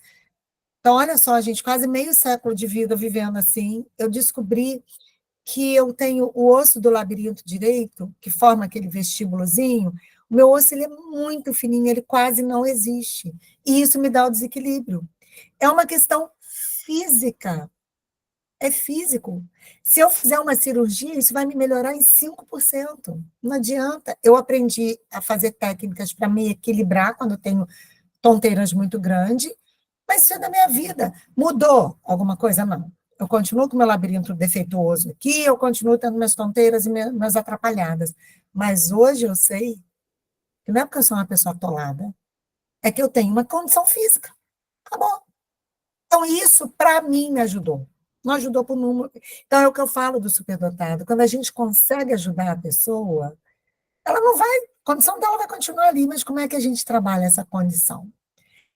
Então, olha só, gente, quase meio século de vida vivendo assim, eu descobri que eu tenho o osso do labirinto direito, que forma aquele vestíbulozinho, o meu osso ele é muito fininho, ele quase não existe. E isso me dá o desequilíbrio. É uma questão física. É físico. Se eu fizer uma cirurgia, isso vai me melhorar em 5%. Não adianta. Eu aprendi a fazer técnicas para me equilibrar quando eu tenho tonteiras muito grandes, mas isso é da minha vida. Mudou alguma coisa? Não. Eu continuo com o meu labirinto defeituoso aqui, eu continuo tendo minhas tonteiras e minhas atrapalhadas. Mas hoje eu sei que não é porque eu sou uma pessoa atolada, é que eu tenho uma condição física. Acabou. Então, isso, para mim, me ajudou. Não ajudou para o número. Então, é o que eu falo do superdotado. Quando a gente consegue ajudar a pessoa, ela não vai, a condição dela vai continuar ali, mas como é que a gente trabalha essa condição?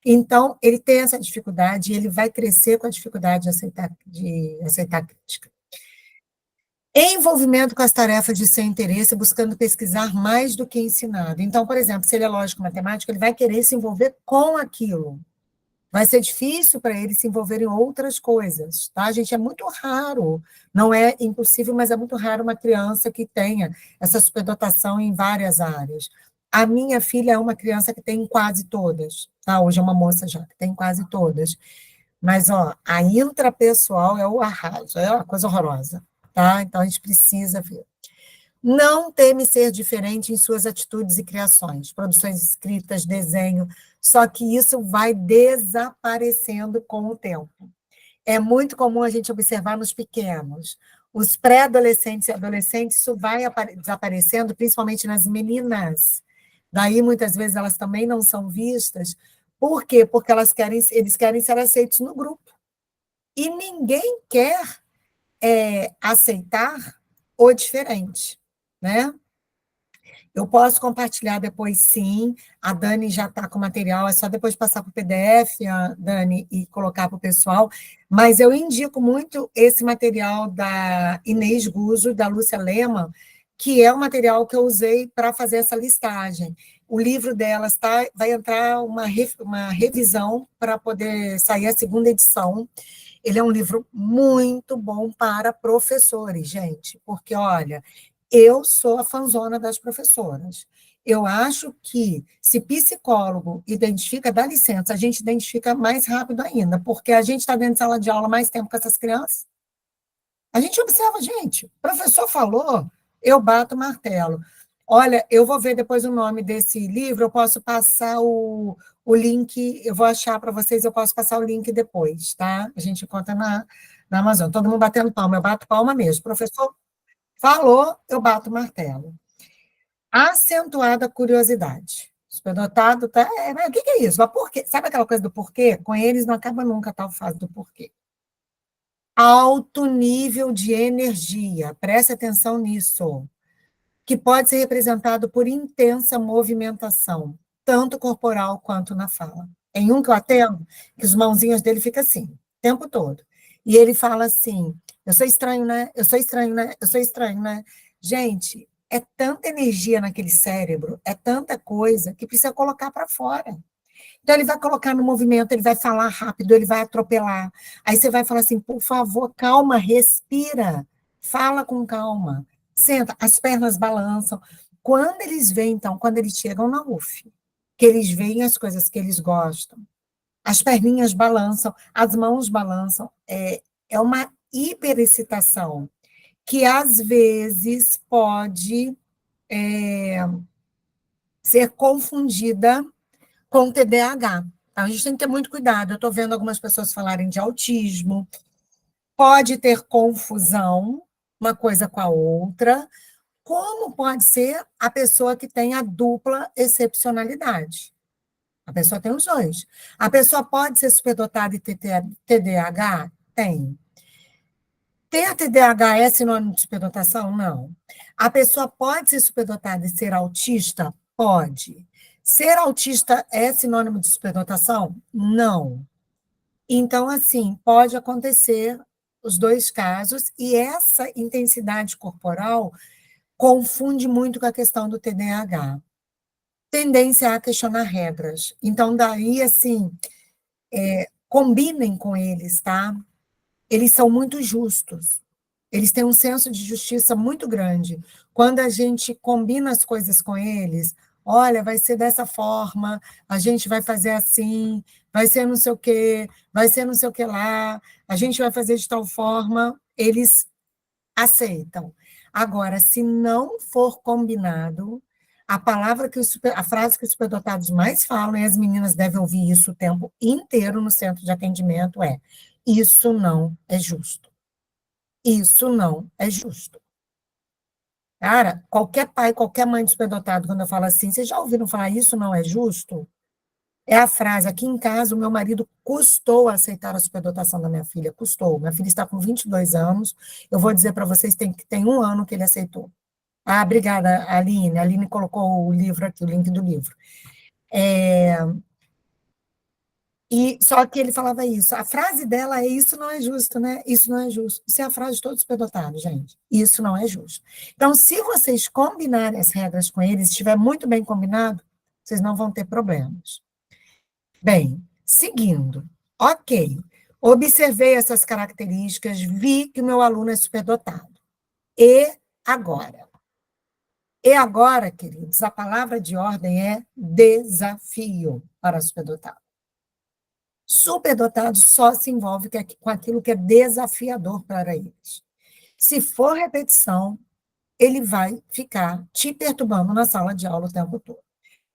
Então, ele tem essa dificuldade e ele vai crescer com a dificuldade de aceitar crítica. Envolvimento com as tarefas de seu interesse, buscando pesquisar mais do que ensinado. Então, por exemplo, se ele é lógico matemático, ele vai querer se envolver com aquilo. vai ser difícil para eles se envolverem em outras coisas, tá, gente? É muito raro, não é impossível, mas é muito raro uma criança que tenha essa superdotação em várias áreas. A minha filha é uma criança que tem quase todas, tá? Hoje é uma moça já, que tem quase todas. Mas, ó, a intrapessoal é o arraso, é uma coisa horrorosa, tá? Então, a gente precisa ver. Não teme ser diferente em suas atitudes e criações, produções escritas, desenho, só que isso vai desaparecendo com o tempo. É muito comum a gente observar nos pequenos. Os pré-adolescentes e adolescentes, isso vai desaparecendo, principalmente nas meninas. Daí, muitas vezes, elas também não são vistas. Por quê? Porque eles querem ser aceitos no grupo. E ninguém quer aceitar o diferente, né? Eu posso compartilhar depois, sim. A Dani já está com o material, é só depois passar para o PDF, Dani, e colocar para o pessoal. Mas eu indico muito esse material da Inês Guzzo, da Lúcia Lehmann, que é o material que eu usei para fazer essa listagem. O livro delas vai entrar uma revisão para poder sair a segunda edição. Ele é um livro muito bom para professores, gente, porque, olha, eu sou a fanzona das professoras. Eu acho que, se psicólogo identifica, dá licença, a gente identifica mais rápido ainda, porque a gente está dentro de sala de aula mais tempo com essas crianças. A gente observa, gente, o professor falou, eu bato o martelo. Olha, eu vou ver depois o nome desse livro, eu posso passar o link, eu vou achar para vocês, eu posso passar o link depois, tá? A gente encontra na Amazon. Todo mundo batendo palma, eu bato palma mesmo. O professor falou, eu bato o martelo. Acentuada curiosidade. Superdotado, tá? Mas o que é isso? Mas por quê? Sabe aquela coisa do porquê? Com eles não acaba nunca a tal fase do porquê. Alto nível de energia, preste atenção nisso, que pode ser representado por intensa movimentação, tanto corporal quanto na fala. Em um que eu atendo, que os mãozinhos dele ficam assim, o tempo todo. E ele fala assim, eu sou estranho, né? Eu sou estranho, né? Eu sou estranho, né? Gente, é tanta energia naquele cérebro, é tanta coisa que precisa colocar para fora. Então, ele vai colocar no movimento, ele vai falar rápido, ele vai atropelar. Aí você vai falar assim, por favor, calma, respira, fala com calma, senta, as pernas balançam. Quando eles vêm, então, quando eles chegam na UF, que eles veem as coisas que eles gostam, as perninhas balançam, as mãos balançam, é uma hiperexcitação que, às vezes, pode ser confundida com TDAH. A gente tem que ter muito cuidado. Eu estou vendo algumas pessoas falarem de autismo. Pode ter confusão, uma coisa com a outra. Como pode ser a pessoa que tem a dupla excepcionalidade? A pessoa tem os dois. A pessoa pode ser superdotada e ter TDAH? Tem. Ter TDAH é sinônimo de superdotação? Não. A pessoa pode ser superdotada e ser autista? Pode. Ser autista é sinônimo de superdotação? Não. Então, assim, pode acontecer os dois casos, e essa intensidade corporal confunde muito com a questão do TDAH. Tendência a questionar regras. Então, daí, assim, combinem com eles, tá? Eles são muito justos. Eles têm um senso de justiça muito grande. Quando a gente combina as coisas com eles, olha, vai ser dessa forma, a gente vai fazer assim, vai ser não sei o quê, vai ser não sei o que lá, a gente vai fazer de tal forma, eles aceitam. Agora, se não for combinado, a frase que os superdotados mais falam, e as meninas devem ouvir isso o tempo inteiro no centro de atendimento, é: isso não é justo. Isso não é justo. Cara, qualquer pai, qualquer mãe de superdotado, quando eu falo assim, vocês já ouviram falar isso não é justo? É a frase, aqui em casa, o meu marido custou aceitar a superdotação da minha filha, custou. Minha filha está com 22 anos, eu vou dizer para vocês, tem 1 ano que ele aceitou. Ah, obrigada, Aline. A Aline colocou o livro aqui, o link do livro. E só que ele falava isso. A frase dela é: isso não é justo, né? Isso não é justo. Isso é a frase de todos os superdotados, gente. Isso não é justo. Então, se vocês combinarem as regras com eles, estiver muito bem combinado, vocês não vão ter problemas. Bem, Seguindo, ok, observei essas características, vi que o meu aluno é superdotado. E agora? E agora, queridos, a palavra de ordem é desafio para superdotado. Superdotado só se envolve com aquilo que é desafiador para eles. Se for repetição, ele vai ficar te perturbando na sala de aula o tempo todo.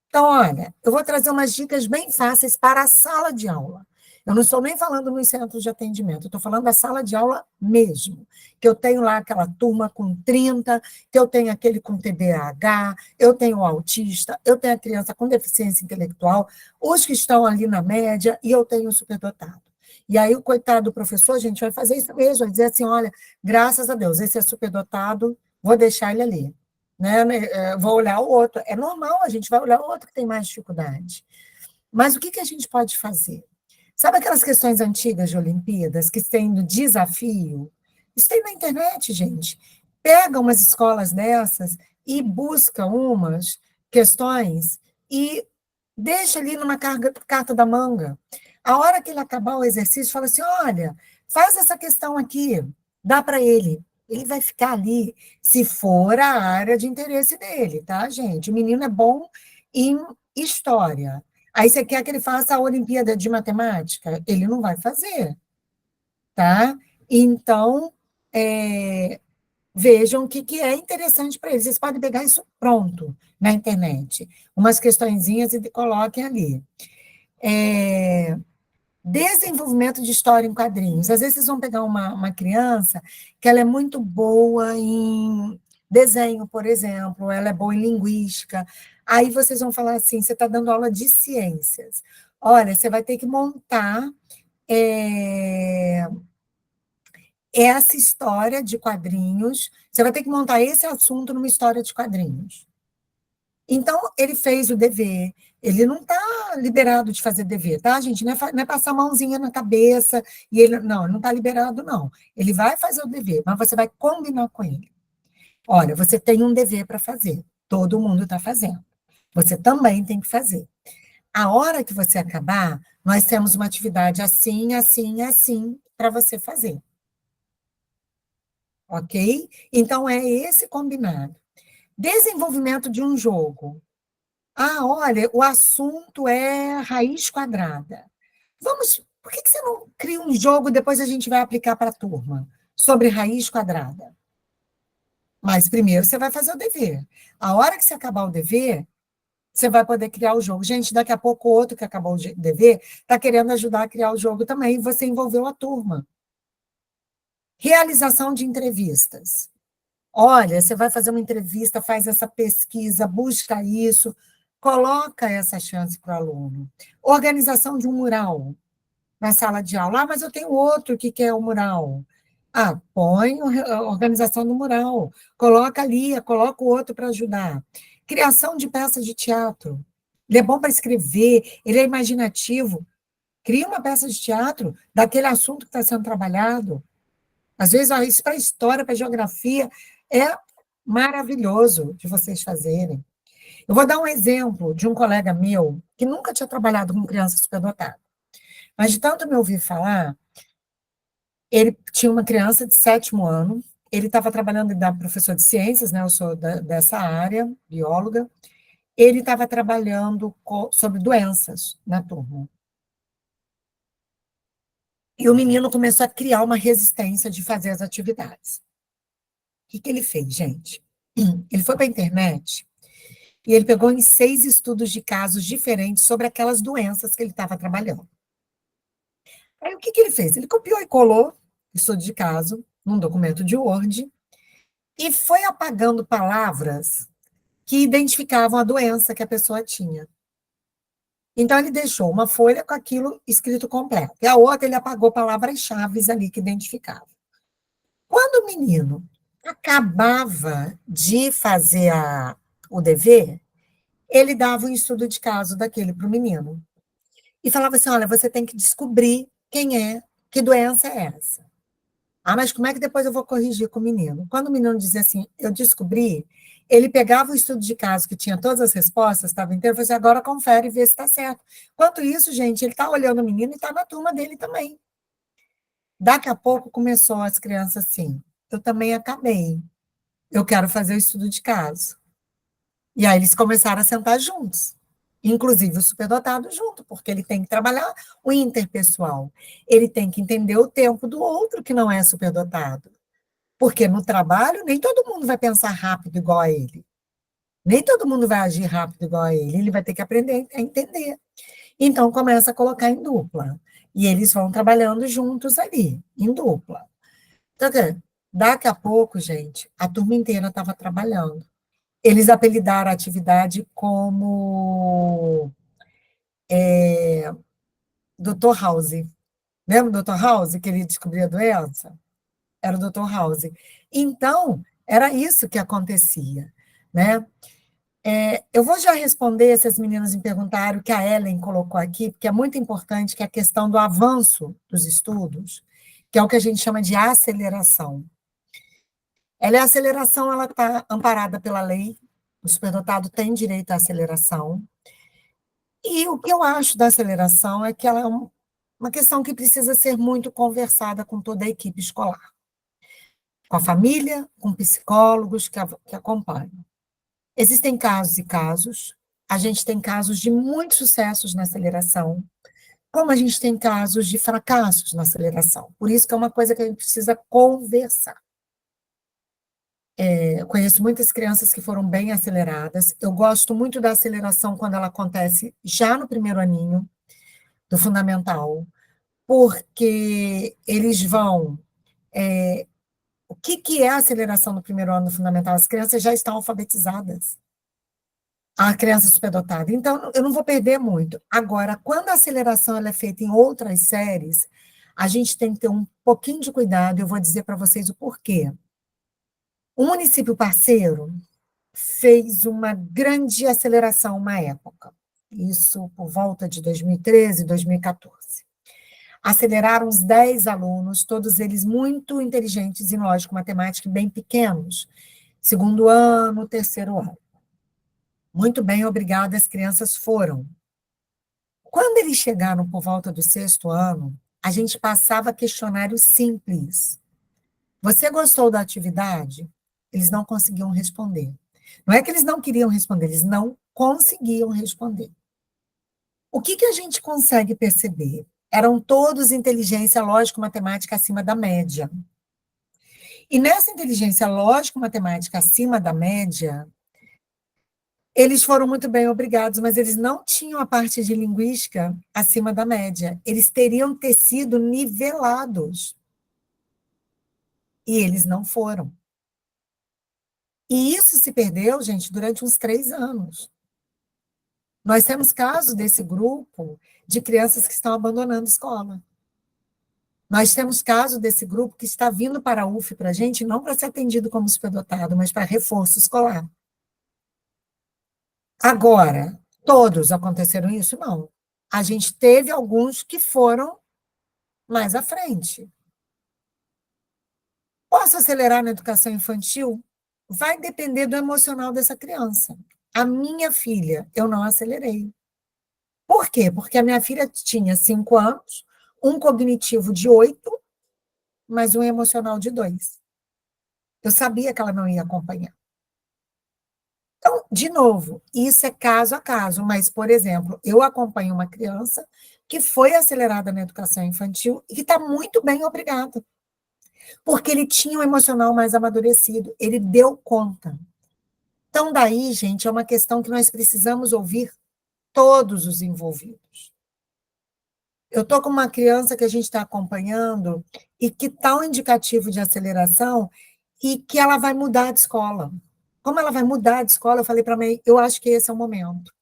Então, olha, eu vou trazer umas dicas bem fáceis para a sala de aula. Eu não estou nem falando nos centros de atendimento, eu estou falando da sala de aula mesmo. Que eu tenho lá aquela turma com 30, que eu tenho aquele com TDAH, eu tenho o autista, eu tenho a criança com deficiência intelectual, os que estão ali na média, e eu tenho o superdotado. E aí o coitado do professor, a gente vai fazer isso mesmo, vai dizer assim, olha, graças a Deus, esse é superdotado, vou deixar ele ali. Né? Vou olhar o outro. É normal, a gente vai olhar o outro que tem mais dificuldade. Mas o que a gente pode fazer? Sabe aquelas questões antigas de Olimpíadas, que tem no desafio? Isso tem na internet, gente. Pega umas escolas dessas e busca umas questões e deixa ali numa carta da manga. A hora que ele acabar o exercício, fala assim, olha, faz essa questão aqui, dá para ele. Ele vai ficar ali, se for a área de interesse dele, tá, gente? O menino é bom em história. Aí você quer que ele faça a Olimpíada de Matemática? Ele não vai fazer, tá? Então, vejam o que é interessante para eles. Vocês podem pegar isso pronto na internet. Umas questõezinhas e coloquem ali. Desenvolvimento de história em quadrinhos. Às vezes vocês vão pegar uma criança que ela é muito boa em desenho, por exemplo, ela é boa em linguística. Aí vocês vão falar assim, você está dando aula de ciências. Olha, você vai ter que montar essa história de quadrinhos, você vai ter que montar esse assunto numa história de quadrinhos. Então, ele fez o dever, ele não está liberado de fazer dever, tá, gente? Não é passar a mãozinha na cabeça, e ele não está liberado, não. Ele vai fazer o dever, mas você vai combinar com ele. Olha, você tem um dever para fazer, todo mundo está fazendo. Você também tem que fazer. A hora que você acabar, nós temos uma atividade assim, assim, assim, para você fazer. Ok? Então, é esse combinado. Desenvolvimento de um jogo. Ah, olha, o assunto é raiz quadrada. Por que você não cria um jogo e depois a gente vai aplicar para a turma sobre raiz quadrada? Mas primeiro você vai fazer o dever. A hora que você acabar o dever, você vai poder criar o jogo. Gente, daqui a pouco o outro que acabou o dever está querendo ajudar a criar o jogo também, e você envolveu a turma. Realização de entrevistas. Olha, você vai fazer uma entrevista, faz essa pesquisa, busca isso, coloca essa chance para o aluno. Organização de um mural na sala de aula. Ah, mas eu tenho outro que quer o mural. Ah, põe a organização do mural. Coloca ali, coloca o outro para ajudar. Criação de peças de teatro. Ele é bom para escrever, ele é imaginativo. Cria uma peça de teatro daquele assunto que está sendo trabalhado. Às vezes, isso para história, para geografia, é maravilhoso de vocês fazerem. Eu vou dar um exemplo de um colega meu que nunca tinha trabalhado com criança superdotada. Mas de tanto me ouvir falar, ele tinha uma criança de 7º ano, ele estava trabalhando, ele era professor de ciências, né? Eu sou dessa área, bióloga. Ele estava trabalhando sobre doenças na turma. E o menino começou a criar uma resistência de fazer as atividades. O que ele fez, gente? Ele foi para a internet e ele pegou em 6 estudos de casos diferentes sobre aquelas doenças que ele estava trabalhando. Aí o que ele fez? Ele copiou e colou estudo de caso num documento de Word e foi apagando palavras que identificavam a doença que a pessoa tinha. Então, ele deixou uma folha com aquilo escrito completo, e a outra ele apagou palavras-chave ali que identificavam. Quando o menino acabava de fazer o dever, ele dava um estudo de caso daquele para o menino. E falava assim, olha, você tem que descobrir que doença é essa. Ah, mas como é que depois eu vou corrigir com o menino? Quando o menino dizia assim, eu descobri, ele pegava o estudo de caso que tinha todas as respostas, estava inteiro, e falou assim, agora confere e vê se está certo. Enquanto isso, gente, ele está olhando o menino e está na turma dele também. Daqui a pouco começou as crianças assim, eu também acabei, eu quero fazer o estudo de caso. E aí eles começaram a sentar juntos, inclusive o superdotado junto, porque ele tem que trabalhar o interpessoal, ele tem que entender o tempo do outro que não é superdotado, porque no trabalho nem todo mundo vai pensar rápido igual a ele, nem todo mundo vai agir rápido igual a ele vai ter que aprender a entender. Então começa a colocar em dupla, e eles vão trabalhando juntos ali, em dupla. Então, daqui a pouco, gente, a turma inteira estava trabalhando. Eles apelidaram a atividade como Dr. House. Lembra do Dr. House, que ele descobria a doença? Era o Dr. House. Então, era isso que acontecia, né? Eu vou já responder se as meninas me perguntaram, que a Ellen colocou aqui, porque é muito importante, que é a questão do avanço dos estudos, que é o que a gente chama de aceleração. A aceleração, ela está amparada pela lei, o superdotado tem direito à aceleração, e o que eu acho da aceleração é que ela é uma questão que precisa ser muito conversada com toda a equipe escolar, com a família, com psicólogos que acompanham. Existem casos e casos, a gente tem casos de muitos sucessos na aceleração, como a gente tem casos de fracassos na aceleração. Por isso que é uma coisa que a gente precisa conversar. Eu conheço muitas crianças que foram bem aceleradas. Eu gosto muito da aceleração quando ela acontece já no primeiro aninho do fundamental, porque eles vão... o que é a aceleração no primeiro ano do fundamental? As crianças já estão alfabetizadas. A criança superdotada. Então, eu não vou perder muito. Agora, quando a aceleração ela é feita em outras séries, a gente tem que ter um pouquinho de cuidado, eu vou dizer para vocês o porquê. O município parceiro fez uma grande aceleração uma época, isso por volta de 2013, 2014. Aceleraram uns 10 alunos, todos eles muito inteligentes em lógica, matemática, bem pequenos, segundo ano, terceiro ano. Muito bem, obrigada, as crianças foram. Quando eles chegaram por volta do sexto ano, a gente passava questionário simples. Você gostou da atividade? Eles não conseguiam responder. Não é que eles não queriam responder, eles não conseguiam responder. O que a gente consegue perceber? Eram todos inteligência lógico-matemática acima da média. E nessa inteligência lógico-matemática acima da média, eles foram muito bem, obrigados, mas eles não tinham a parte de linguística acima da média. Eles teriam ter sido nivelados. E eles não foram. E isso se perdeu, gente, durante uns 3 anos. Nós temos casos desse grupo de crianças que estão abandonando a escola. Nós temos casos desse grupo que está vindo para a UF para a gente, não para ser atendido como superdotado, mas para reforço escolar. Agora, todos aconteceram isso? Não. A gente teve alguns que foram mais à frente. Posso acelerar na educação infantil? Vai depender do emocional dessa criança. A minha filha, eu não acelerei. Por quê? Porque a minha filha tinha 5 anos, um cognitivo de 8, mas um emocional de 2. Eu sabia que ela não ia acompanhar. Então, de novo, isso é caso a caso, mas, por exemplo, eu acompanho uma criança que foi acelerada na educação infantil e que está muito bem, obrigada. Porque ele tinha um emocional mais amadurecido, ele deu conta. Então, daí, gente, é uma questão que nós precisamos ouvir todos os envolvidos. Eu estou com uma criança que a gente está acompanhando e que está um indicativo de aceleração e que ela vai mudar de escola. Como ela vai mudar de escola, eu falei para a mãe, eu acho que esse é o momento.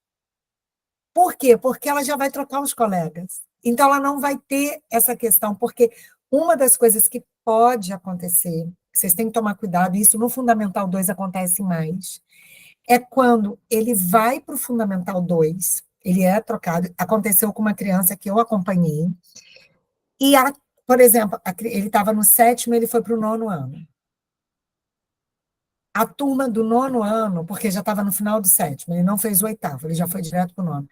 Por quê? Porque ela já vai trocar os colegas. Então, ela não vai ter essa questão, porque uma das coisas que pode acontecer, vocês têm que tomar cuidado, e isso no Fundamental 2 acontece mais, é quando ele vai para o Fundamental 2, ele é trocado, aconteceu com uma criança que eu acompanhei, e, por exemplo, ele estava no 7º, ele foi para o 9º ano. a turma do 9º ano, porque já estava no final do 7º, ele não fez o 8º, ele já foi direto para o 9º.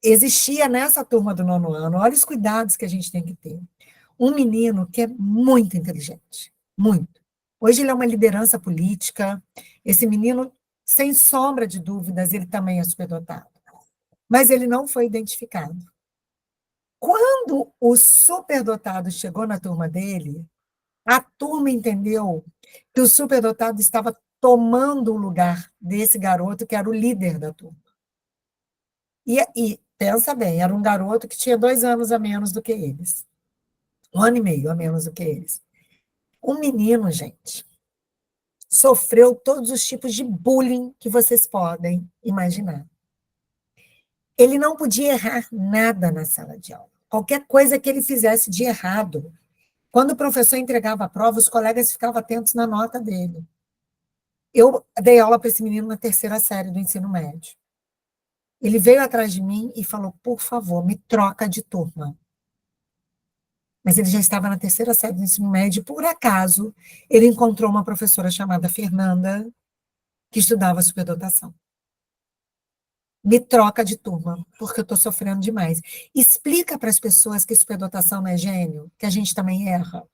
Existia nessa turma do 9º ano, olha os cuidados que a gente tem que ter, um menino que é muito inteligente, muito. Hoje ele é uma liderança política, esse menino, sem sombra de dúvidas, ele também é superdotado. Mas ele não foi identificado. Quando o superdotado chegou na turma dele, a turma entendeu que o superdotado estava tomando o lugar desse garoto que era o líder da turma. E pensa bem, era um garoto que tinha 2 anos a menos do que eles. 1 ano e meio a menos do que eles. O menino, gente, sofreu todos os tipos de bullying que vocês podem imaginar. Ele não podia errar nada na sala de aula. Qualquer coisa que ele fizesse de errado. Quando o professor entregava a prova, os colegas ficavam atentos na nota dele. Eu dei aula para esse menino na 3ª série do ensino médio. Ele veio atrás de mim e falou, por favor, me troca de turma. Mas ele já estava na 3ª série do ensino médio, e, por acaso, ele encontrou uma professora chamada Fernanda, que estudava superdotação. Me troca de turma, porque eu estou sofrendo demais. Explica para as pessoas que superdotação não é gênio, que a gente também erra.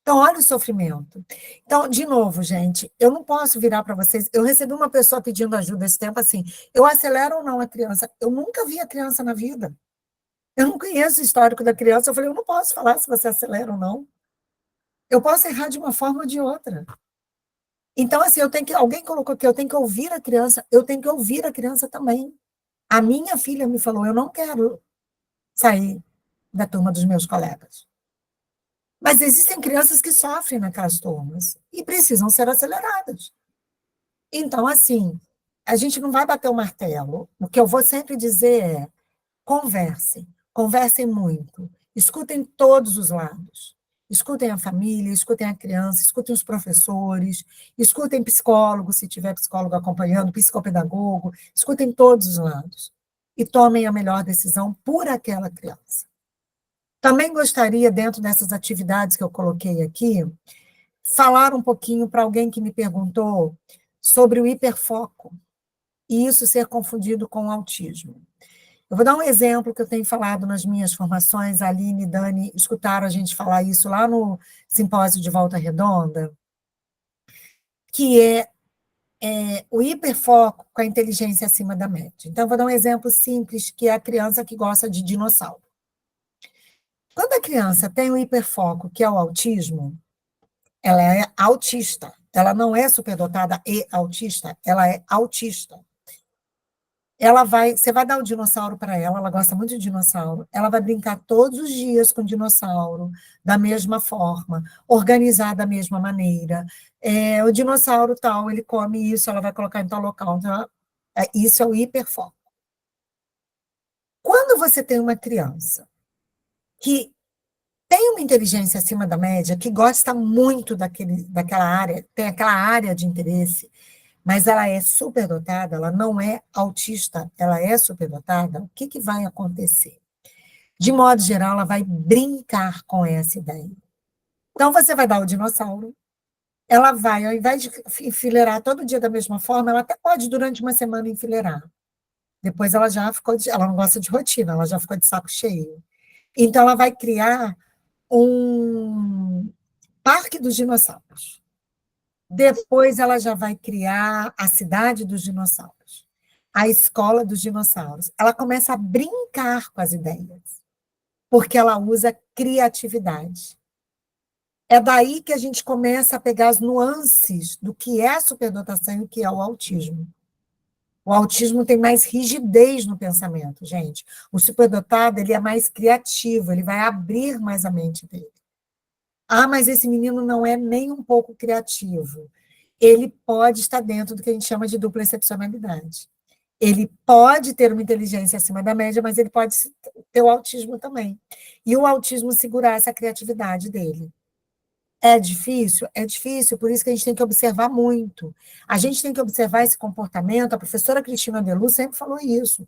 Então, olha o sofrimento. Então, de novo, gente, eu não posso virar para vocês. Eu recebi uma pessoa pedindo ajuda esse tempo assim, eu acelero ou não a criança? Eu nunca vi a criança na vida. Eu não conheço o histórico da criança. Eu falei, eu não posso falar se você acelera ou não. Eu posso errar de uma forma ou de outra. Então, assim, alguém colocou aqui, eu tenho que ouvir a criança, eu tenho que ouvir a criança também. A minha filha me falou, eu não quero sair da turma dos meus colegas. Mas existem crianças que sofrem naquelas turmas e precisam ser aceleradas. Então, assim, a gente não vai bater o martelo. O que eu vou sempre dizer é, conversem muito, escutem todos os lados. Escutem a família, escutem a criança, escutem os professores, escutem psicólogo, se tiver psicólogo acompanhando, psicopedagogo, escutem todos os lados e tomem a melhor decisão por aquela criança. Também gostaria, dentro dessas atividades que eu coloquei aqui, falar um pouquinho para alguém que me perguntou sobre o hiperfoco e isso ser confundido com o autismo. Eu vou dar um exemplo que eu tenho falado nas minhas formações, a Aline e Dani escutaram a gente falar isso lá no simpósio de Volta Redonda, que é o hiperfoco com a inteligência acima da média. Então, eu vou dar um exemplo simples, que é a criança que gosta de dinossauro. Quando a criança tem o hiperfoco, que é o autismo, ela é autista. Ela não é superdotada e autista, ela é autista. Você vai dar o dinossauro para ela gosta muito de dinossauro, ela vai brincar todos os dias com o dinossauro, da mesma forma, organizar da mesma maneira. O dinossauro tal, ele come isso, ela vai colocar em tal local. Então, isso é o hiperfoco. Quando você tem uma criança que tem uma inteligência acima da média, que gosta muito daquela área, tem aquela área de interesse, mas ela é superdotada, ela não é autista, ela é superdotada, o que vai acontecer? De modo geral, ela vai brincar com essa ideia. Então, você vai dar o dinossauro, ela vai, ao invés de enfileirar todo dia da mesma forma, ela até pode, durante uma semana, enfileirar. Depois ela já ficou, ela não gosta de rotina, ela já ficou de saco cheio. Então, ela vai criar um parque dos dinossauros. Depois ela já vai criar a cidade dos dinossauros, a escola dos dinossauros. Ela começa a brincar com as ideias, porque ela usa criatividade. É daí que a gente começa a pegar as nuances do que é a superdotação e o que é o autismo. O autismo tem mais rigidez no pensamento, gente. O superdotado, ele é mais criativo, ele vai abrir mais a mente dele. Ah, mas esse menino não é nem um pouco criativo. Ele pode estar dentro do que a gente chama de dupla excepcionalidade. Ele pode ter uma inteligência acima da média, mas ele pode ter o autismo também. E o autismo segurar essa criatividade dele. É difícil, por isso que a gente tem que observar muito. A gente tem que observar esse comportamento, a professora Cristina Delu sempre falou isso.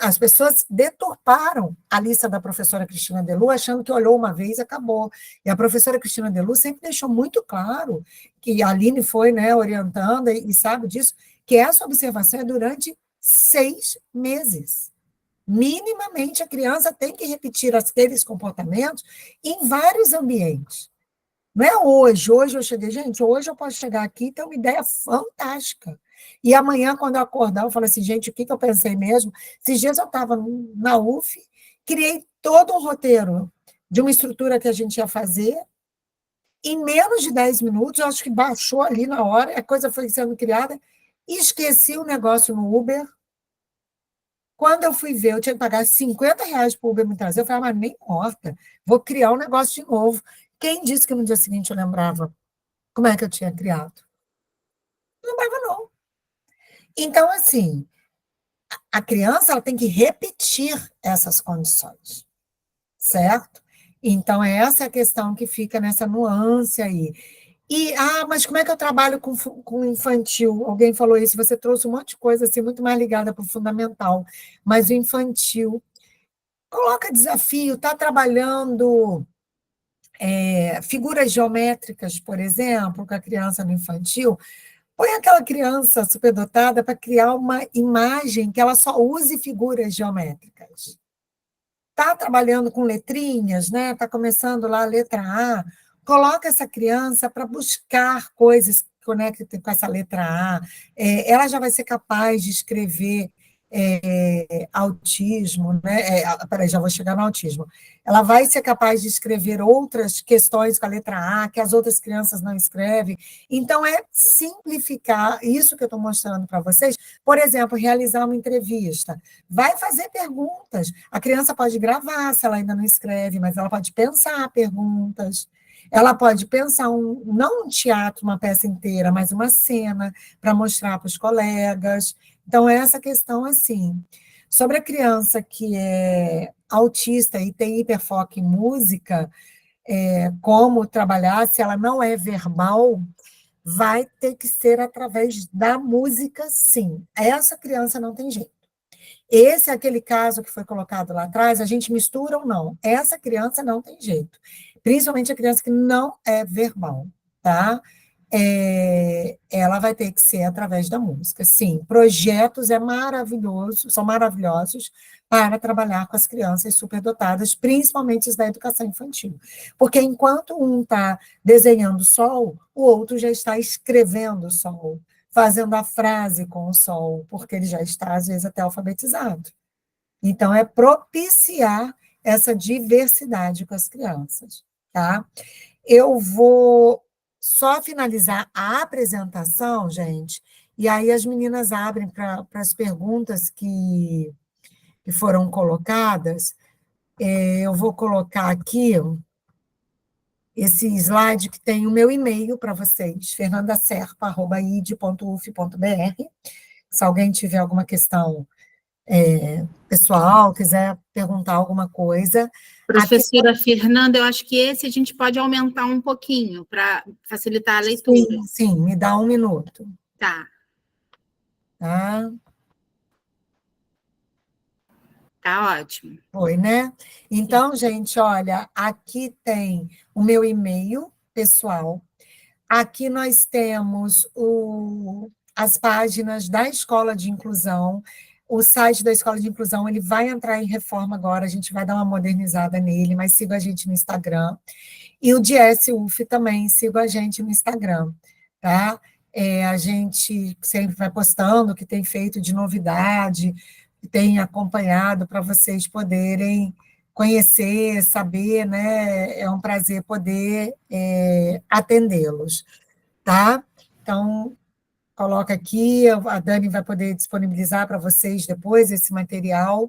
As pessoas deturparam a lista da professora Cristina Delu, achando que olhou uma vez e acabou. E a professora Cristina Delu sempre deixou muito claro, que a Aline foi, né, orientando, e sabe disso, que essa observação é durante 6 meses. Minimamente, a criança tem que repetir aqueles comportamentos em vários ambientes. Não é hoje eu cheguei, gente, hoje eu posso chegar aqui e ter uma ideia fantástica. E amanhã, quando eu acordar, eu falo assim, gente, o que eu pensei mesmo? Esses dias eu estava na UF, criei todo um roteiro de uma estrutura que a gente ia fazer, em menos de 10 minutos, eu acho que baixou ali na hora, a coisa foi sendo criada, e esqueci o negócio no Uber. Quando eu fui ver, eu tinha que pagar R$ 50 para o Uber me trazer. Eu falei, mas nem morta, vou criar um negócio de novo. Quem disse que no dia seguinte eu lembrava como é que eu tinha criado? Não lembrava, não. Então, assim, a criança ela tem que repetir essas condições, certo? Então, essa é a questão que fica nessa nuance aí. E, mas como é que eu trabalho com infantil? Alguém falou isso, você trouxe um monte de coisa assim, muito mais ligada para o fundamental, mas o infantil, coloca desafio, está trabalhando figuras geométricas, por exemplo, com a criança no infantil, põe aquela criança superdotada para criar uma imagem que ela só use figuras geométricas. Está trabalhando com letrinhas, né? Está começando lá a letra A, coloca essa criança para buscar coisas que conectem com essa letra A. Ela já vai ser capaz de escrever autismo, né? Peraí, já vou chegar no autismo. Ela vai ser capaz de escrever outras questões com a letra A, que as outras crianças não escrevem. Então, é simplificar isso que eu estou mostrando para vocês. Por exemplo, realizar uma entrevista. Vai fazer perguntas. A criança pode gravar, se ela ainda não escreve, mas ela pode pensar perguntas. Ela pode pensar, não um teatro, uma peça inteira, mas uma cena para mostrar para os colegas. Então, essa questão, assim, sobre a criança que é autista e tem hiperfoco em música, como trabalhar, se ela não é verbal, vai ter que ser através da música, sim. Essa criança não tem jeito. Esse é aquele caso que foi colocado lá atrás, a gente mistura ou não? Essa criança não tem jeito. Principalmente a criança que não é verbal, tá? Ela vai ter que ser através da música. Sim, projetos são maravilhosos para trabalhar com as crianças superdotadas, principalmente os da educação infantil. Porque enquanto um está desenhando sol, o outro já está escrevendo sol, fazendo a frase com o sol, porque ele já está, às vezes, até alfabetizado. Então, é propiciar essa diversidade com as crianças, tá? Eu vou só finalizar a apresentação, gente, e aí as meninas abrem para as perguntas que foram colocadas. Eu vou colocar aqui esse slide que tem o meu e-mail para vocês, fernandaserpa@id.uf.br. Se alguém tiver alguma questão pessoal, quiser perguntar alguma coisa. Professora Fernanda, eu acho que esse a gente pode aumentar um pouquinho para facilitar a leitura. Sim, me dá 1 minuto. Tá. Tá ótimo. Foi, né? Então, gente, olha, aqui tem o meu e-mail pessoal. Aqui nós temos as páginas da Escola de Inclusão. O site da Escola de Inclusão ele vai entrar em reforma agora, a gente vai dar uma modernizada nele, mas siga a gente no Instagram. E o DSUF também, siga a gente no Instagram, tá? A gente sempre vai postando o que tem feito de novidade, tem acompanhado para vocês poderem conhecer, saber, né? É um prazer poder atendê-los, tá? Então, coloca aqui, a Dani vai poder disponibilizar para vocês depois esse material.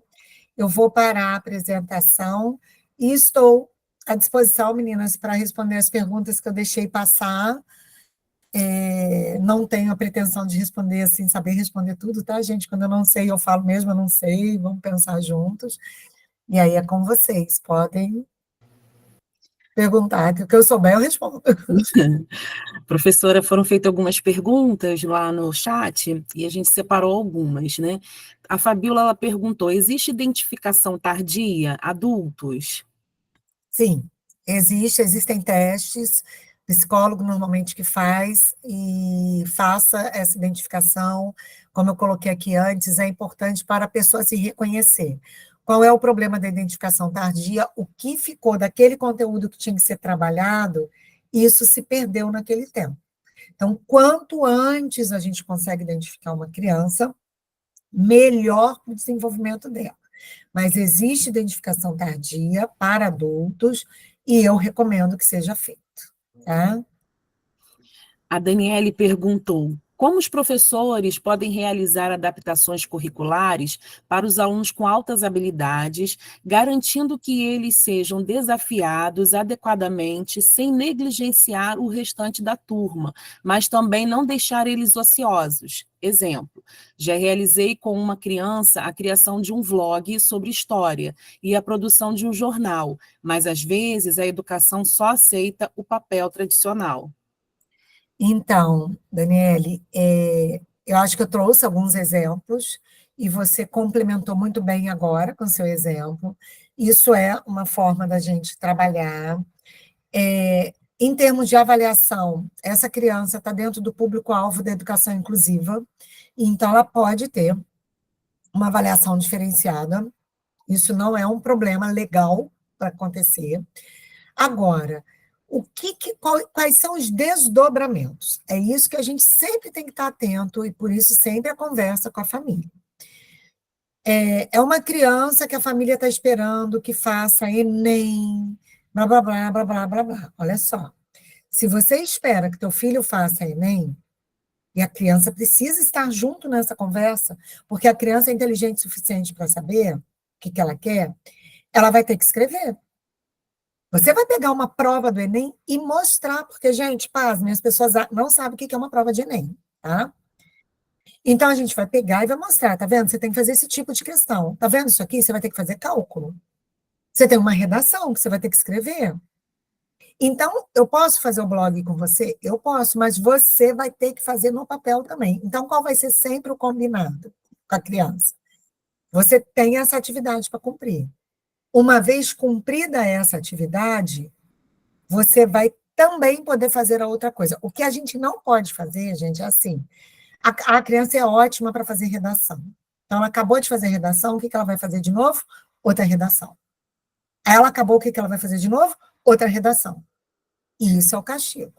Eu vou parar a apresentação e estou à disposição, meninas, para responder as perguntas que eu deixei passar. Não tenho a pretensão de responder assim, saber responder tudo, tá, gente? Quando eu não sei, eu falo mesmo, eu não sei, vamos pensar juntos. E aí é com vocês, podem. perguntar, que o que eu souber eu respondo. Professora, foram feitas algumas perguntas lá no chat e a gente separou algumas, né? A Fabíola, ela perguntou, existe identificação tardia, adultos? Sim, existem testes, psicólogo normalmente que faz, e faça essa identificação, como eu coloquei aqui antes, é importante para a pessoa se reconhecer. Qual é o problema da identificação tardia? O que ficou daquele conteúdo que tinha que ser trabalhado, isso se perdeu naquele tempo. Então, quanto antes a gente consegue identificar uma criança, melhor o desenvolvimento dela. Mas existe identificação tardia para adultos e eu recomendo que seja feito, tá? A Daniele perguntou, como os professores podem realizar adaptações curriculares para os alunos com altas habilidades, garantindo que eles sejam desafiados adequadamente, sem negligenciar o restante da turma, mas também não deixar eles ociosos? Exemplo, já realizei com uma criança a criação de um vlog sobre história e a produção de um jornal, mas às vezes a educação só aceita o papel tradicional. Então, Daniele, eu acho que eu trouxe alguns exemplos e você complementou muito bem agora com o seu exemplo. Isso é uma forma da gente trabalhar. Em termos de avaliação, essa criança está dentro do público-alvo da educação inclusiva, então ela pode ter uma avaliação diferenciada. Isso não é um problema legal para acontecer. Agora, quais são os desdobramentos? É isso que a gente sempre tem que estar atento, e por isso sempre a conversa com a família. É uma criança que a família está esperando que faça Enem, blá, blá, blá, blá, blá, blá, blá. Olha só, se você espera que teu filho faça Enem, e a criança precisa estar junto nessa conversa, porque a criança é inteligente o suficiente para saber o que ela quer, ela vai ter que escrever. Você vai pegar uma prova do Enem e mostrar, porque, gente, pasmem, as pessoas não sabem o que é uma prova de Enem, tá? Então, a gente vai pegar e vai mostrar, tá vendo? Você tem que fazer esse tipo de questão. Tá vendo isso aqui? Você vai ter que fazer cálculo. Você tem uma redação que você vai ter que escrever. Então, eu posso fazer o blog com você? Eu posso, mas você vai ter que fazer no papel também. Então, qual vai ser sempre o combinado com a criança? Você tem essa atividade para cumprir. Uma vez cumprida essa atividade, você vai também poder fazer a outra coisa. O que a gente não pode fazer, gente, é assim, a criança é ótima para fazer redação. Então, ela acabou de fazer redação, o que ela vai fazer de novo? Outra redação. Ela acabou, o que ela vai fazer de novo? Outra redação. E isso é o castigo.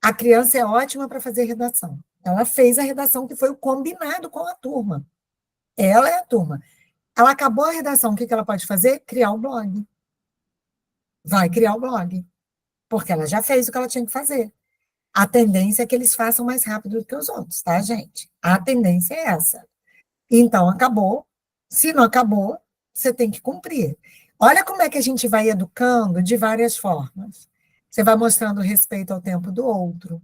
A criança é ótima para fazer redação. Ela fez a redação que foi o combinado com a turma. Ela é a turma. Ela acabou a redação, o que ela pode fazer? Criar o blog. Vai criar o blog. Porque ela já fez o que ela tinha que fazer. A tendência é que eles façam mais rápido do que os outros, tá, gente? A tendência é essa. Então, acabou. Se não acabou, você tem que cumprir. Olha como é que a gente vai educando de várias formas. Você vai mostrando respeito ao tempo do outro.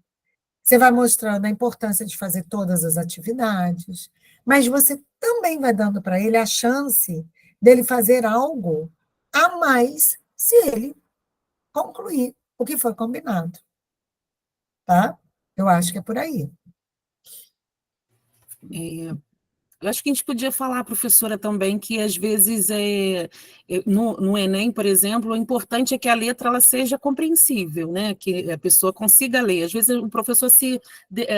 Você vai mostrando a importância de fazer todas as atividades. Mas você também vai dando para ele a chance dele fazer algo a mais se ele concluir o que foi combinado. Tá? Eu acho que é por aí. Eu acho que a gente podia falar, professora, também, que às vezes no Enem, por exemplo, o importante é que a letra ela seja compreensível, né? Que a pessoa consiga ler. Às vezes o professor se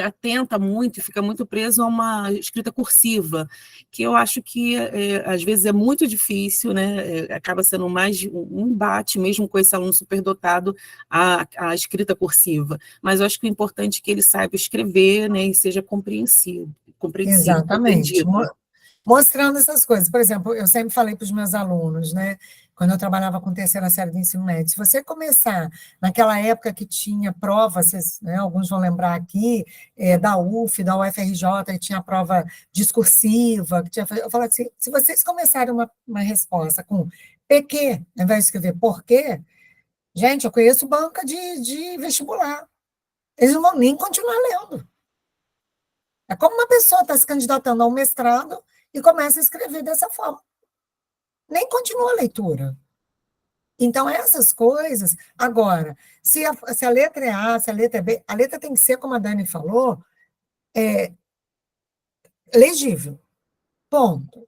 atenta muito e fica muito preso a uma escrita cursiva, que eu acho que às vezes é muito difícil, né? Acaba sendo mais um embate, mesmo com esse aluno superdotado, a escrita cursiva. Mas eu acho que o importante é que ele saiba escrever, né? E seja compreensível. Exatamente. Compreendido. Mostrando essas coisas. Por exemplo, eu sempre falei para os meus alunos, né, quando eu trabalhava com terceira série do ensino médio, se você começar naquela época que tinha prova, vocês, né, alguns vão lembrar aqui, da UF, da UFRJ, que tinha prova discursiva, eu falo assim, se vocês começarem uma resposta com PQ, ao invés de escrever porquê, gente, eu conheço banca de vestibular. Eles não vão nem continuar lendo. É como uma pessoa está se candidatando a um mestrado e começa a escrever dessa forma. Nem continua a leitura. Então, essas coisas... Agora, se a letra é A, se a letra é B, a letra tem que ser, como a Dani falou, legível. Ponto.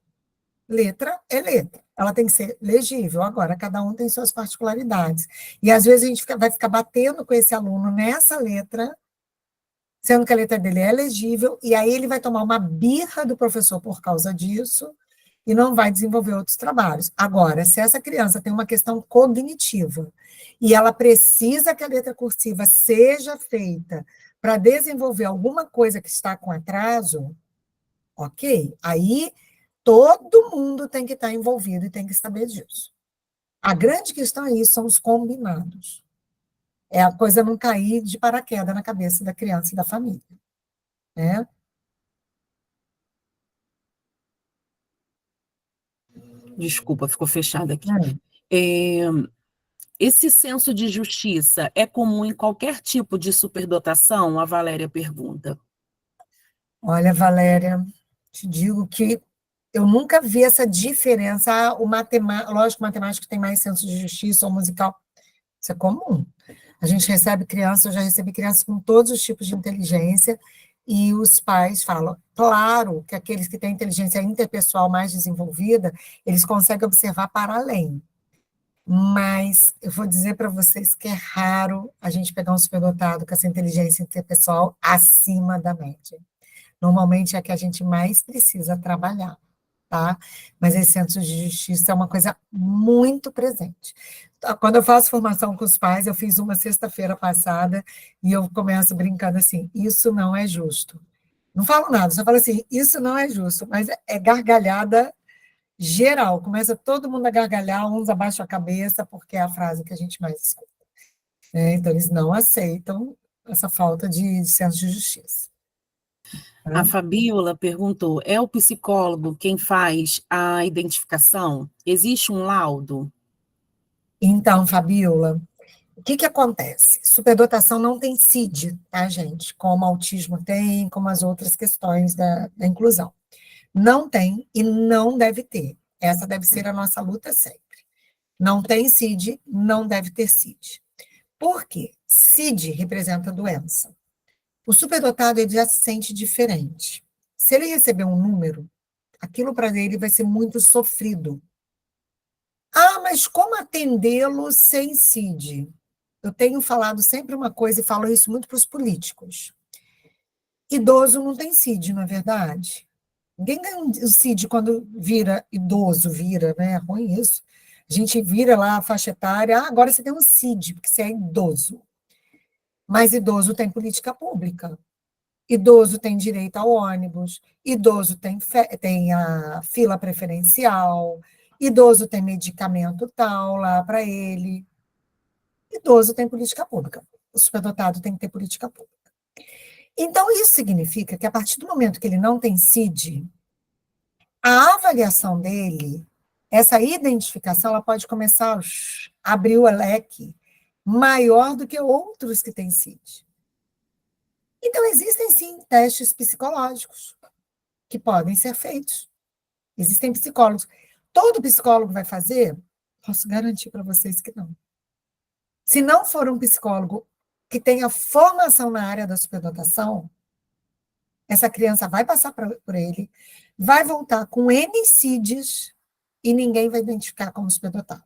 Letra é letra. Ela tem que ser legível. Agora, cada um tem suas particularidades. E, às vezes, a gente vai ficar batendo com esse aluno nessa letra, sendo que a letra dele é legível, e aí ele vai tomar uma birra do professor por causa disso, e não vai desenvolver outros trabalhos. Agora, se essa criança tem uma questão cognitiva, e ela precisa que a letra cursiva seja feita para desenvolver alguma coisa que está com atraso, ok? Aí todo mundo tem que estar envolvido e tem que saber disso. A grande questão aí são os combinados. É a coisa não cair de paraquedas na cabeça da criança e da família, né? Desculpa, ficou fechado aqui. Esse senso de justiça é comum em qualquer tipo de superdotação? A Valéria pergunta. Olha, Valéria, te digo que eu nunca vi essa diferença. Lógico, o matemático tem mais senso de justiça, ou musical. Isso é comum. A gente recebe crianças, eu já recebi crianças com todos os tipos de inteligência, e os pais falam, claro, que aqueles que têm inteligência interpessoal mais desenvolvida, eles conseguem observar para além. Mas eu vou dizer para vocês que é raro a gente pegar um superdotado com essa inteligência interpessoal acima da média. Normalmente é a que a gente mais precisa trabalhar, tá? Mas esse senso de justiça é uma coisa muito presente. Quando eu faço formação com os pais, eu fiz uma sexta-feira passada, e eu começo brincando assim, isso não é justo. Não falo nada, só falo assim, isso não é justo, mas é gargalhada geral, começa todo mundo a gargalhar, uns abaixam a cabeça, porque é a frase que a gente mais escuta. Então, eles não aceitam essa falta de senso de justiça. A Fabiola perguntou, é o psicólogo quem faz a identificação? Existe um laudo? Então, Fabiola, o que acontece? Superdotação não tem CID, tá, gente? Como autismo tem, como as outras questões da inclusão. Não tem e não deve ter. Essa deve ser a nossa luta sempre. Não tem CID, não deve ter CID. Por quê? CID representa doença. O superdotado, ele já se sente diferente. Se ele receber um número, aquilo para ele vai ser muito sofrido. Ah, mas como atendê-lo sem CID? Eu tenho falado sempre uma coisa, e falo isso muito para os políticos. Idoso não tem CID, não é verdade? Ninguém ganha um CID quando vira idoso, né? É ruim isso. A gente vira lá a faixa etária, agora você tem um CID, porque você é idoso. Mas idoso tem política pública. Idoso tem direito ao ônibus, idoso tem a fila preferencial, idoso tem medicamento tal lá para ele. Idoso tem política pública. O superdotado tem que ter política pública. Então, isso significa que, a partir do momento que ele não tem CID, a avaliação dele, essa identificação, ela pode começar a abrir o leque maior do que outros que têm CID. Então, existem, sim, testes psicológicos que podem ser feitos. Existem psicólogos. Todo psicólogo vai fazer? Posso garantir para vocês que não. Se não for um psicólogo que tenha formação na área da superdotação, essa criança vai passar por ele, vai voltar com N CIDs e ninguém vai identificar como superdotado.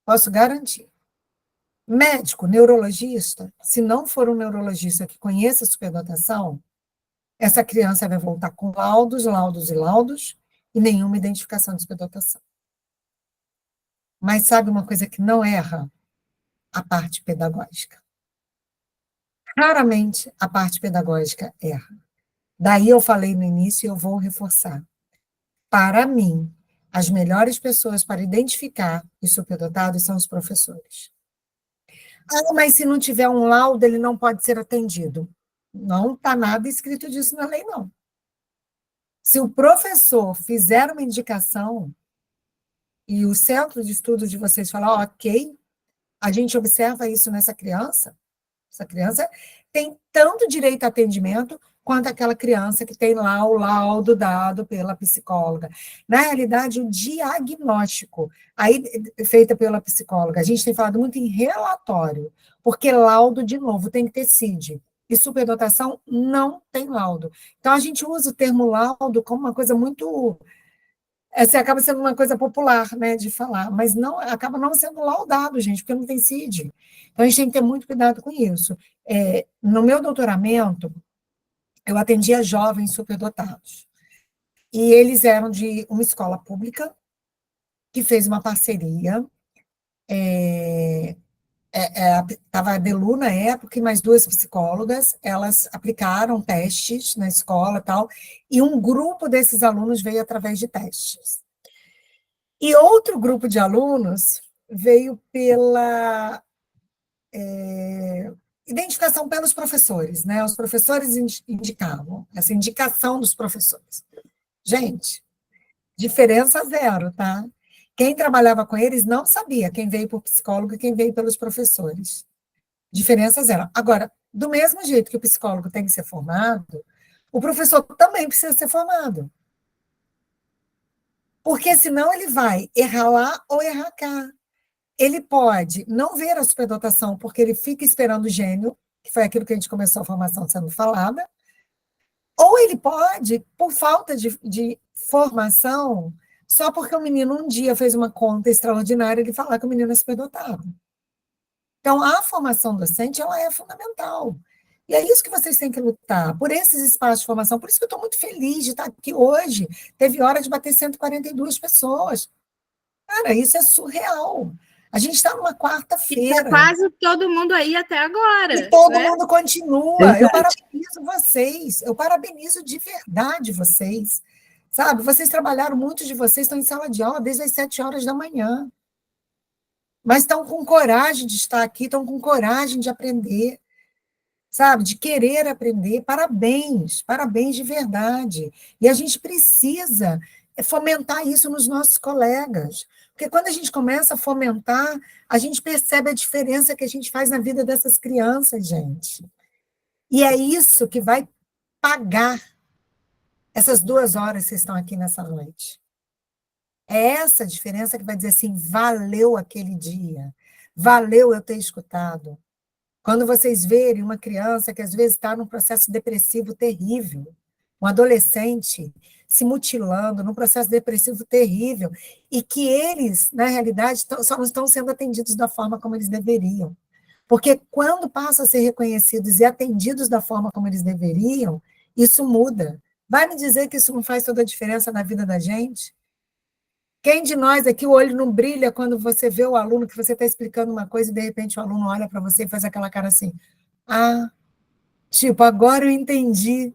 Posso garantir. Médico, neurologista, se não for um neurologista que conheça a superdotação, essa criança vai voltar com laudos, laudos e laudos, e nenhuma identificação de superdotação. Mas sabe uma coisa que não erra? A parte pedagógica. Raramente a parte pedagógica erra. Daí eu falei no início e eu vou reforçar. Para mim, as melhores pessoas para identificar os superdotados são os professores. Ah, mas se não tiver um laudo, ele não pode ser atendido. Não está nada escrito disso na lei, não. Se o professor fizer uma indicação e o centro de estudo de vocês falar, ok, a gente observa isso nessa criança, Essa criança tem tanto direito a atendimento quanto aquela criança que tem lá o laudo dado pela psicóloga. Na realidade, o diagnóstico, aí feita pela psicóloga, a gente tem falado muito em relatório, porque laudo, de novo, tem que ter CID. E superdotação não tem laudo. Então, a gente usa o termo laudo como uma coisa muito... Essa acaba sendo uma coisa popular, né, de falar, mas não acaba não sendo laudado, gente, porque não tem CID. Então, a gente tem que ter muito cuidado com isso. No meu doutoramento, eu atendia jovens superdotados. E eles eram de uma escola pública que fez uma parceria. Estava a Belu na época e mais 2 psicólogas. Elas aplicaram testes na escola e tal, e um grupo desses alunos veio através de testes. E outro grupo de alunos veio pela identificação pelos professores, né? Os professores indicavam, essa indicação dos professores. Gente, diferença zero, tá? Quem trabalhava com eles não sabia quem veio por psicólogo e quem veio pelos professores. Diferença zero. Agora, do mesmo jeito que o psicólogo tem que ser formado, o professor também precisa ser formado. Porque senão ele vai errar lá ou errar cá. Ele pode não ver a superdotação porque ele fica esperando o gênio, que foi aquilo que a gente começou a formação sendo falada, ou ele pode, por falta de formação, só porque o menino um dia fez uma conta extraordinária, ele falar que o menino é superdotado. Então, a formação docente, ela é fundamental. E é isso que vocês têm que lutar, por esses espaços de formação. Por isso que eu estou muito feliz de estar aqui hoje. Teve hora de bater 142 pessoas. Cara, isso é surreal. A gente está numa quarta-feira. Está quase todo mundo aí até agora. E todo mundo continua. Eu parabenizo vocês. Eu parabenizo de verdade vocês. Sabe? Vocês trabalharam, muitos de vocês estão em sala de aula desde as 7 horas da manhã. Mas estão com coragem de estar aqui, estão com coragem de aprender. Sabe? De querer aprender. Parabéns. Parabéns de verdade. E a gente precisa fomentar isso nos nossos colegas. Porque quando a gente começa a fomentar, a gente percebe a diferença que a gente faz na vida dessas crianças, gente. E é isso que vai pagar essas 2 horas que vocês estão aqui nessa noite. É essa diferença que vai dizer assim, valeu aquele dia, valeu eu ter escutado. Quando vocês verem uma criança que às vezes está num processo depressivo terrível, um adolescente se mutilando num processo depressivo terrível, e que eles, na realidade, só não estão sendo atendidos da forma como eles deveriam. Porque quando passam a ser reconhecidos e atendidos da forma como eles deveriam, isso muda. Vai me dizer que isso não faz toda a diferença na vida da gente? Quem de nós aqui o olho não brilha quando você vê o aluno que você está explicando uma coisa e de repente o aluno olha para você e faz aquela cara assim, tipo, agora eu entendi.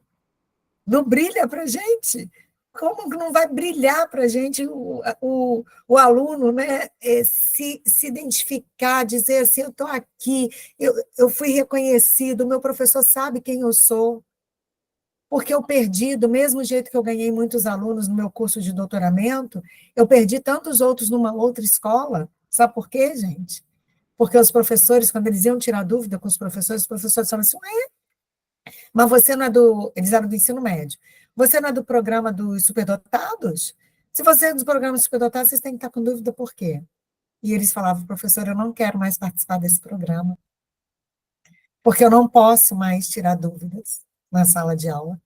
Não brilha para a gente? Como que não vai brilhar para a gente o aluno, né? Se identificar, dizer assim, eu estou aqui, eu fui reconhecido, o meu professor sabe quem eu sou, porque eu perdi, do mesmo jeito que eu ganhei muitos alunos no meu curso de doutoramento, eu perdi tantos outros numa outra escola. Sabe por quê, gente? Porque os professores, quando eles iam tirar dúvida com os professores falavam assim, mas você não é eles eram do ensino médio, você não é do programa dos superdotados? Se você é dos programas superdotados, vocês têm que estar com dúvida por quê? E eles falavam, professor, eu não quero mais participar desse programa, porque eu não posso mais tirar dúvidas na sala de aula.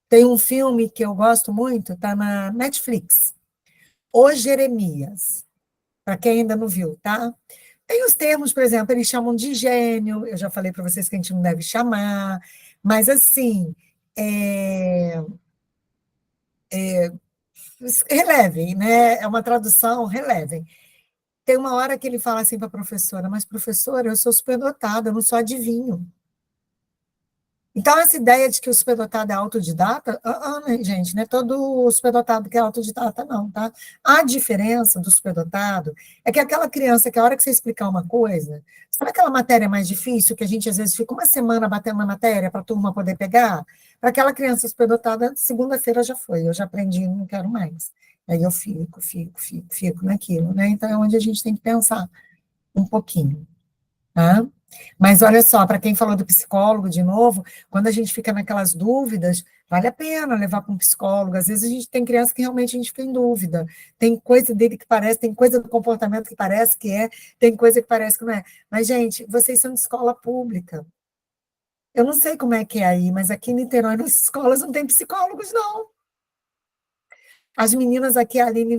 Tem um filme que eu gosto muito, está na Netflix, O Jeremias, para quem ainda não viu, tá? Tem os termos, por exemplo, eles chamam de gênio, eu já falei para vocês que a gente não deve chamar, mas assim, relevem, né? É uma tradução, relevem. Tem uma hora que ele fala assim para a professora, mas professora, eu sou superdotada, eu não sou adivinho. Então, essa ideia de que o superdotado é autodidata, né, gente, não é todo superdotado que é autodidata, não, tá? A diferença do superdotado é que aquela criança que a hora que você explicar uma coisa, sabe aquela matéria mais difícil, que a gente às vezes fica uma semana batendo na matéria para a turma poder pegar? Para aquela criança superdotada, segunda-feira já foi, eu já aprendi, não quero mais. Aí eu fico naquilo, né? Então, é onde a gente tem que pensar um pouquinho, tá? Mas olha só, para quem falou do psicólogo, de novo, quando a gente fica naquelas dúvidas, vale a pena levar para um psicólogo. Às vezes a gente tem criança que realmente a gente fica em dúvida. Tem coisa dele que parece, tem coisa do comportamento que parece que é, tem coisa que parece que não é. Mas, gente, vocês são de escola pública. Eu não sei como é que é aí, mas aqui em Niterói, nas escolas, não tem psicólogos, não. As meninas aqui, a Aline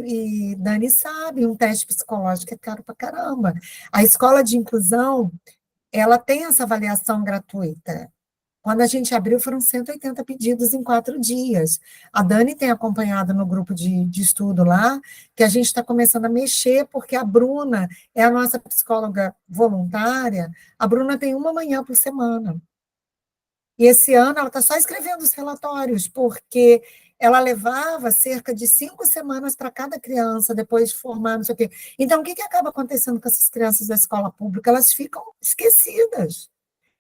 e Dani, sabem, um teste psicológico é caro pra caramba. A escola de inclusão, ela tem essa avaliação gratuita. Quando a gente abriu, foram 180 pedidos em 4 dias. A Dani tem acompanhado no grupo de estudo lá, que a gente está começando a mexer, porque a Bruna é a nossa psicóloga voluntária. A Bruna tem uma manhã por semana. E esse ano ela está só escrevendo os relatórios, porque ela levava cerca de 5 semanas para cada criança, depois de formar, não sei o quê. Então, o que acaba acontecendo com essas crianças da escola pública? Elas ficam esquecidas.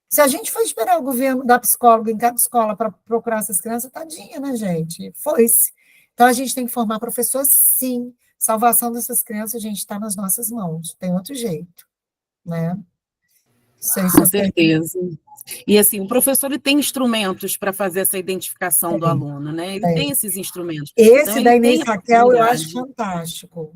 Se a gente for esperar o governo dar psicólogo em cada escola para procurar essas crianças, tadinha, né, gente? Foi-se. Então, a gente tem que formar professor, sim. Salvação dessas crianças, gente, está nas nossas mãos. Tem outro jeito, né? Sei se Com eu tenho... certeza. E assim, o professor ele tem instrumentos para fazer essa identificação do aluno, né? Ele tem esses instrumentos. Esse Então, ele da tem Inês a Raquel eu acho possibilidade. fantástico.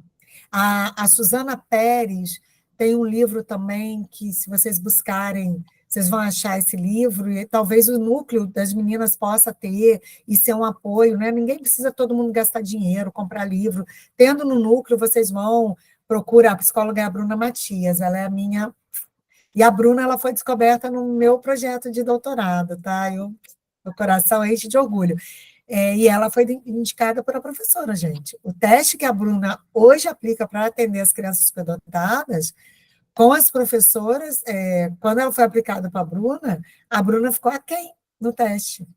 A Suzana Pérez tem um livro também que, se vocês buscarem, vocês vão achar esse livro, e talvez o núcleo das meninas possa ter e ser um apoio, né? Ninguém precisa todo mundo gastar dinheiro, comprar livro. Tendo no núcleo, vocês vão procurar. A psicóloga é a Bruna Matias, ela é a minha... E a Bruna, ela foi descoberta no meu projeto de doutorado, tá? Meu coração enche de orgulho. E ela foi indicada por a professora, gente. O teste que a Bruna hoje aplica para atender as crianças superdotadas, com as professoras, quando ela foi aplicada para a Bruna ficou aquém no teste,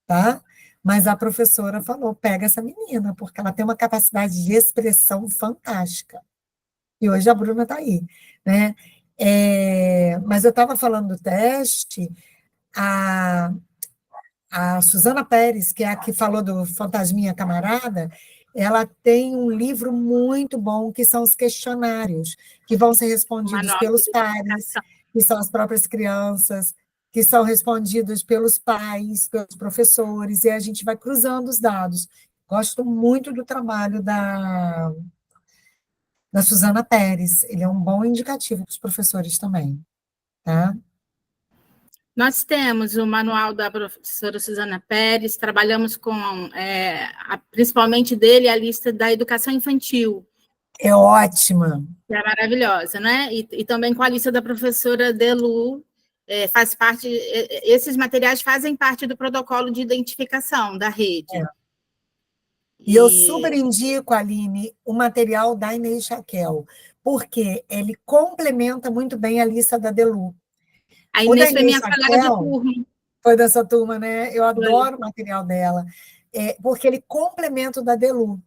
tá? Mas a professora falou, pega essa menina, porque ela tem uma capacidade de expressão fantástica. E hoje a Bruna está aí, né? Mas eu estava falando do teste, a Suzana Pérez, que é a que falou do Fantasminha Camarada, ela tem um livro muito bom, que são os questionários, que vão ser respondidos pelos pares, que são as próprias crianças, que são respondidos pelos pais, pelos professores, e a gente vai cruzando os dados. Gosto muito do trabalho da Suzana Pérez, ele é um bom indicativo para os professores também, tá? Nós temos o manual da professora Suzana Pérez, trabalhamos com, principalmente dele, a lista da educação infantil. É ótima. É maravilhosa, né? E também com a lista da professora Delu, faz parte, esses materiais fazem parte do protocolo de identificação da rede. E eu super indico, Aline, o material da Inês Raquel, porque ele complementa muito bem a lista da Delu. A Inês foi minha colega de turma. Foi da sua turma, né? Eu adoro o material dela, porque ele complementa o da Delu.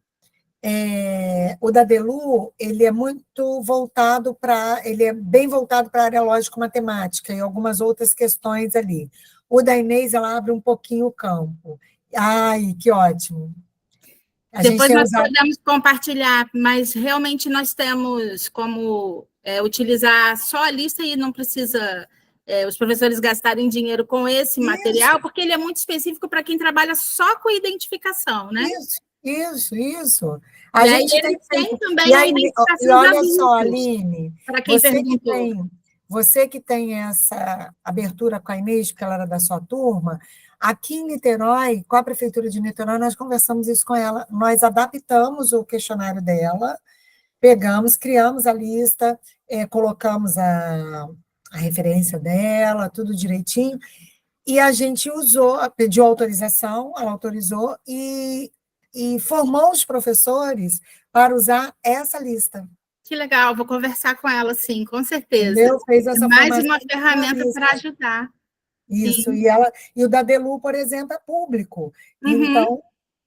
O da Delu, ele é muito voltado ele é bem voltado para a área lógico-matemática e algumas outras questões ali. O da Inês, ela abre um pouquinho o campo. Ai, que ótimo. Depois nós podemos compartilhar, mas realmente nós temos como utilizar só a lista e não precisa os professores gastarem dinheiro com esse material, porque ele é muito específico para quem trabalha só com identificação, né? Isso. A gente tem também a identificação e olha só, Aline, para quem perguntou. Você que tem essa abertura com a Inês, porque ela era da sua turma, aqui em Niterói, com a Prefeitura de Niterói, nós conversamos isso com ela, nós adaptamos o questionário dela, pegamos, criamos a lista, colocamos a referência dela, tudo direitinho, e a gente pediu autorização, ela autorizou, e formou os professores para usar essa lista. Que legal, vou conversar com ela, sim, com certeza. Entendeu? Fez essa mais uma ferramenta para ajudar. Isso, e o da Delu, por exemplo, é público. Então,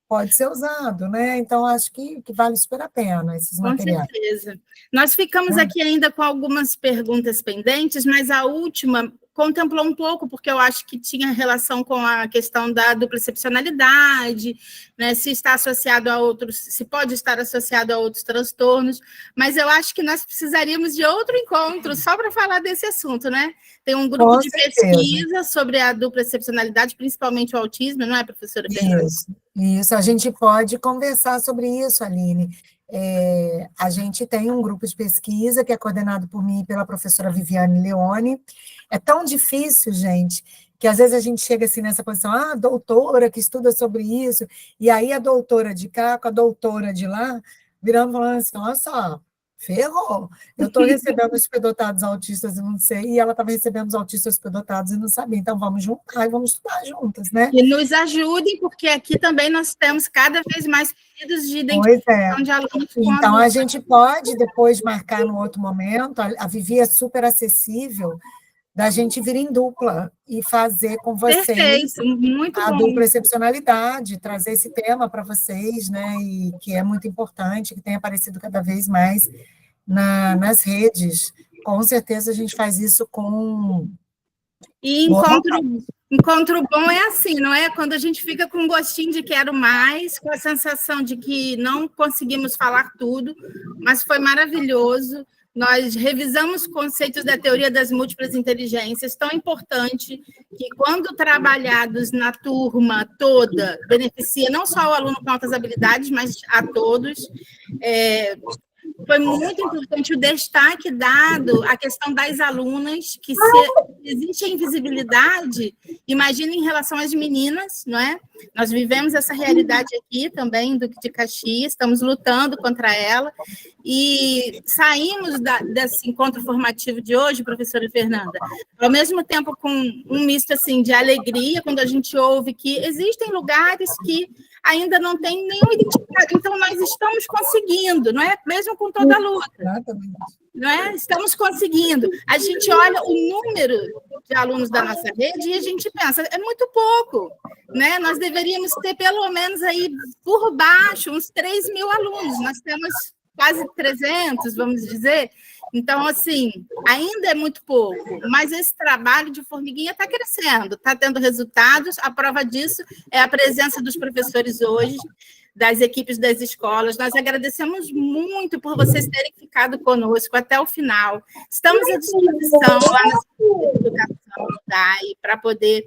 pode ser usado, né? Então, acho que vale super a pena esses materiais. Com certeza. Nós ficamos aqui ainda com algumas perguntas pendentes, mas a última contemplou um pouco, porque eu acho que tinha relação com a questão da dupla excepcionalidade, né, se está associado a outros, se pode estar associado a outros transtornos, mas eu acho que nós precisaríamos de outro encontro só para falar desse assunto, né? Tem um grupo de pesquisa sobre a dupla excepcionalidade, principalmente o autismo, não é, professora Fernanda? Isso, a gente pode conversar sobre isso, Aline. A gente tem um grupo de pesquisa que é coordenado por mim e pela professora Viviane Leone. É tão difícil, gente, que às vezes a gente chega assim nessa posição, doutora que estuda sobre isso, e aí a doutora de cá com a doutora de lá, virando e falando assim, olha só, ferrou, eu estou recebendo os superdotados autistas e não sei, e ela estava recebendo os autistas superdotados e não sabia, então vamos juntar e vamos estudar juntas, né? E nos ajudem, porque aqui também nós temos cada vez mais pedidos de identificação de alunos. Então, a gente pode depois marcar no outro momento, a Vivi é super acessível, da gente vir em dupla e fazer com vocês. Perfeito, muito a bom. Dupla excepcionalidade, trazer esse tema para vocês, né, e que é muito importante, que tem aparecido cada vez mais nas redes. Com certeza a gente faz isso com... E encontro bom é assim, não é? Quando a gente fica com um gostinho de quero mais, com a sensação de que não conseguimos falar tudo, mas foi maravilhoso. Nós revisamos conceitos da teoria das múltiplas inteligências, tão importante que, quando trabalhados na turma toda, beneficia não só o aluno com altas habilidades, mas a todos. Foi muito importante o destaque dado à questão das alunas, que se existe a invisibilidade, imagina em relação às meninas, não é? Nós vivemos essa realidade aqui também, do de Caxias, estamos lutando contra ela, e saímos desse encontro formativo de hoje, professora Fernanda, ao mesmo tempo com um misto assim, de alegria, quando a gente ouve que existem lugares que ainda não tem nenhum identificado, então nós estamos conseguindo, não é? Mesmo com toda a luta, não é? Estamos conseguindo. A gente olha o número de alunos da nossa rede e a gente pensa, é muito pouco, né? Nós deveríamos ter pelo menos aí por baixo uns 3.000 alunos, nós temos quase 300, vamos dizer. Então, assim, ainda é muito pouco, mas esse trabalho de formiguinha está crescendo, está tendo resultados. A prova disso é a presença dos professores hoje, das equipes das escolas. Nós agradecemos muito por vocês terem ficado conosco até o final. Estamos à disposição lá na Secretaria de Educação do DAI para poder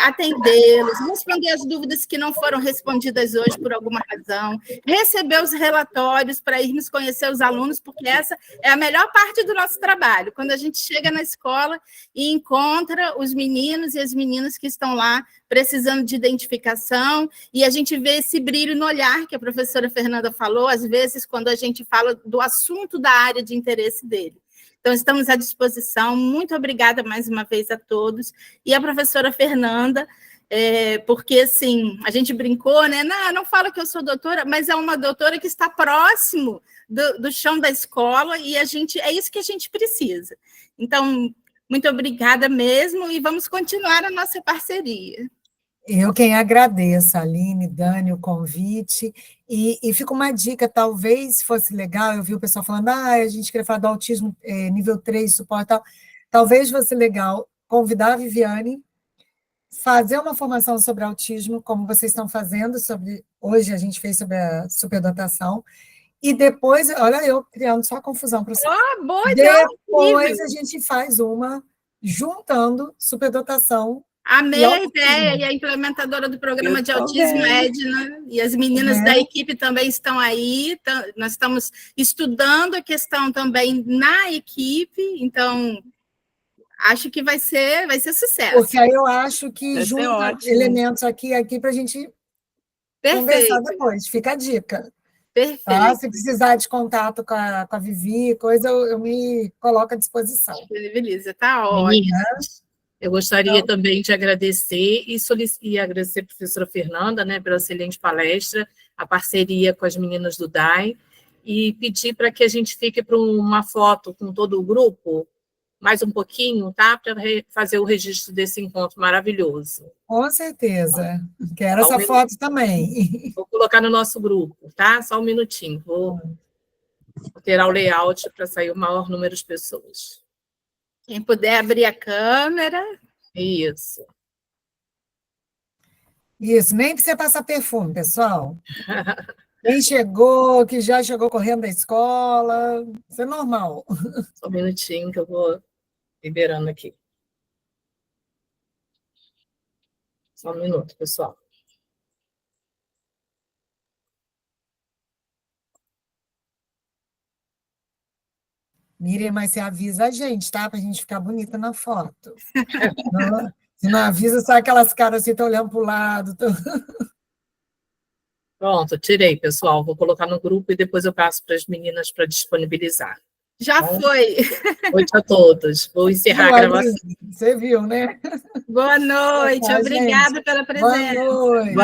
atendê-los, responder as dúvidas que não foram respondidas hoje por alguma razão, receber os relatórios para irmos conhecer os alunos, porque essa é a melhor parte do nosso trabalho, quando a gente chega na escola e encontra os meninos e as meninas que estão lá precisando de identificação, e a gente vê esse brilho no olhar que a professora Fernanda falou, às vezes, quando a gente fala do assunto da área de interesse dele. Então, estamos à disposição. Muito obrigada mais uma vez a todos. E a professora Fernanda, porque, assim, a gente brincou, né? Não fala que eu sou doutora, mas é uma doutora que está próximo do chão da escola, e é isso que a gente precisa. Então, muito obrigada mesmo, e vamos continuar a nossa parceria. Eu quem agradeço, Aline, Dani, o convite, e fica uma dica, talvez fosse legal, eu vi o pessoal falando, a gente queria falar do autismo nível 3, suporte e tal, talvez fosse legal convidar a Viviane, fazer uma formação sobre autismo, como vocês estão fazendo, hoje a gente fez sobre a superdotação, e depois, olha eu criando só confusão para você. Boa, depois a gente faz uma juntando superdotação. Amei a ideia, e a implementadora do programa de autismo, Edna, e as meninas da equipe também estão aí, nós estamos estudando a questão também na equipe, então acho que vai ser sucesso. Porque aí eu acho que junta elementos aqui para a gente conversar depois, fica a dica. Perfeito. Tá? Se precisar de contato com a Vivi, eu me coloco à disposição. Beleza, tá ótimo. Eu gostaria também de agradecer e agradecer a professora Fernanda, né, pela excelente palestra, a parceria com as meninas do DAI, e pedir para que a gente fique para uma foto com todo o grupo, mais um pouquinho, tá? Para fazer o registro desse encontro maravilhoso. Com certeza. Quero essa foto também. Vou colocar no nosso grupo, tá? Só um minutinho. Vou alterar o layout para sair o maior número de pessoas. Quem puder abrir a câmera. Isso. Isso, nem precisa passar perfume, pessoal. Quem chegou, que já chegou correndo da escola, isso é normal. Só um minutinho que eu vou liberando aqui. Só um minuto, pessoal. Miriam, mas você avisa a gente, tá? Para a gente ficar bonita na foto. Não, se não avisa, sai aquelas caras assim, estão olhando para o lado. Pronto, tirei, pessoal. Vou colocar no grupo e depois eu passo para as meninas para disponibilizar. Já foi. Boa noite a todos. Vou encerrar a gravação. Você viu, né? Boa noite. Tá, Obrigada gente. pela presença. Boa noite.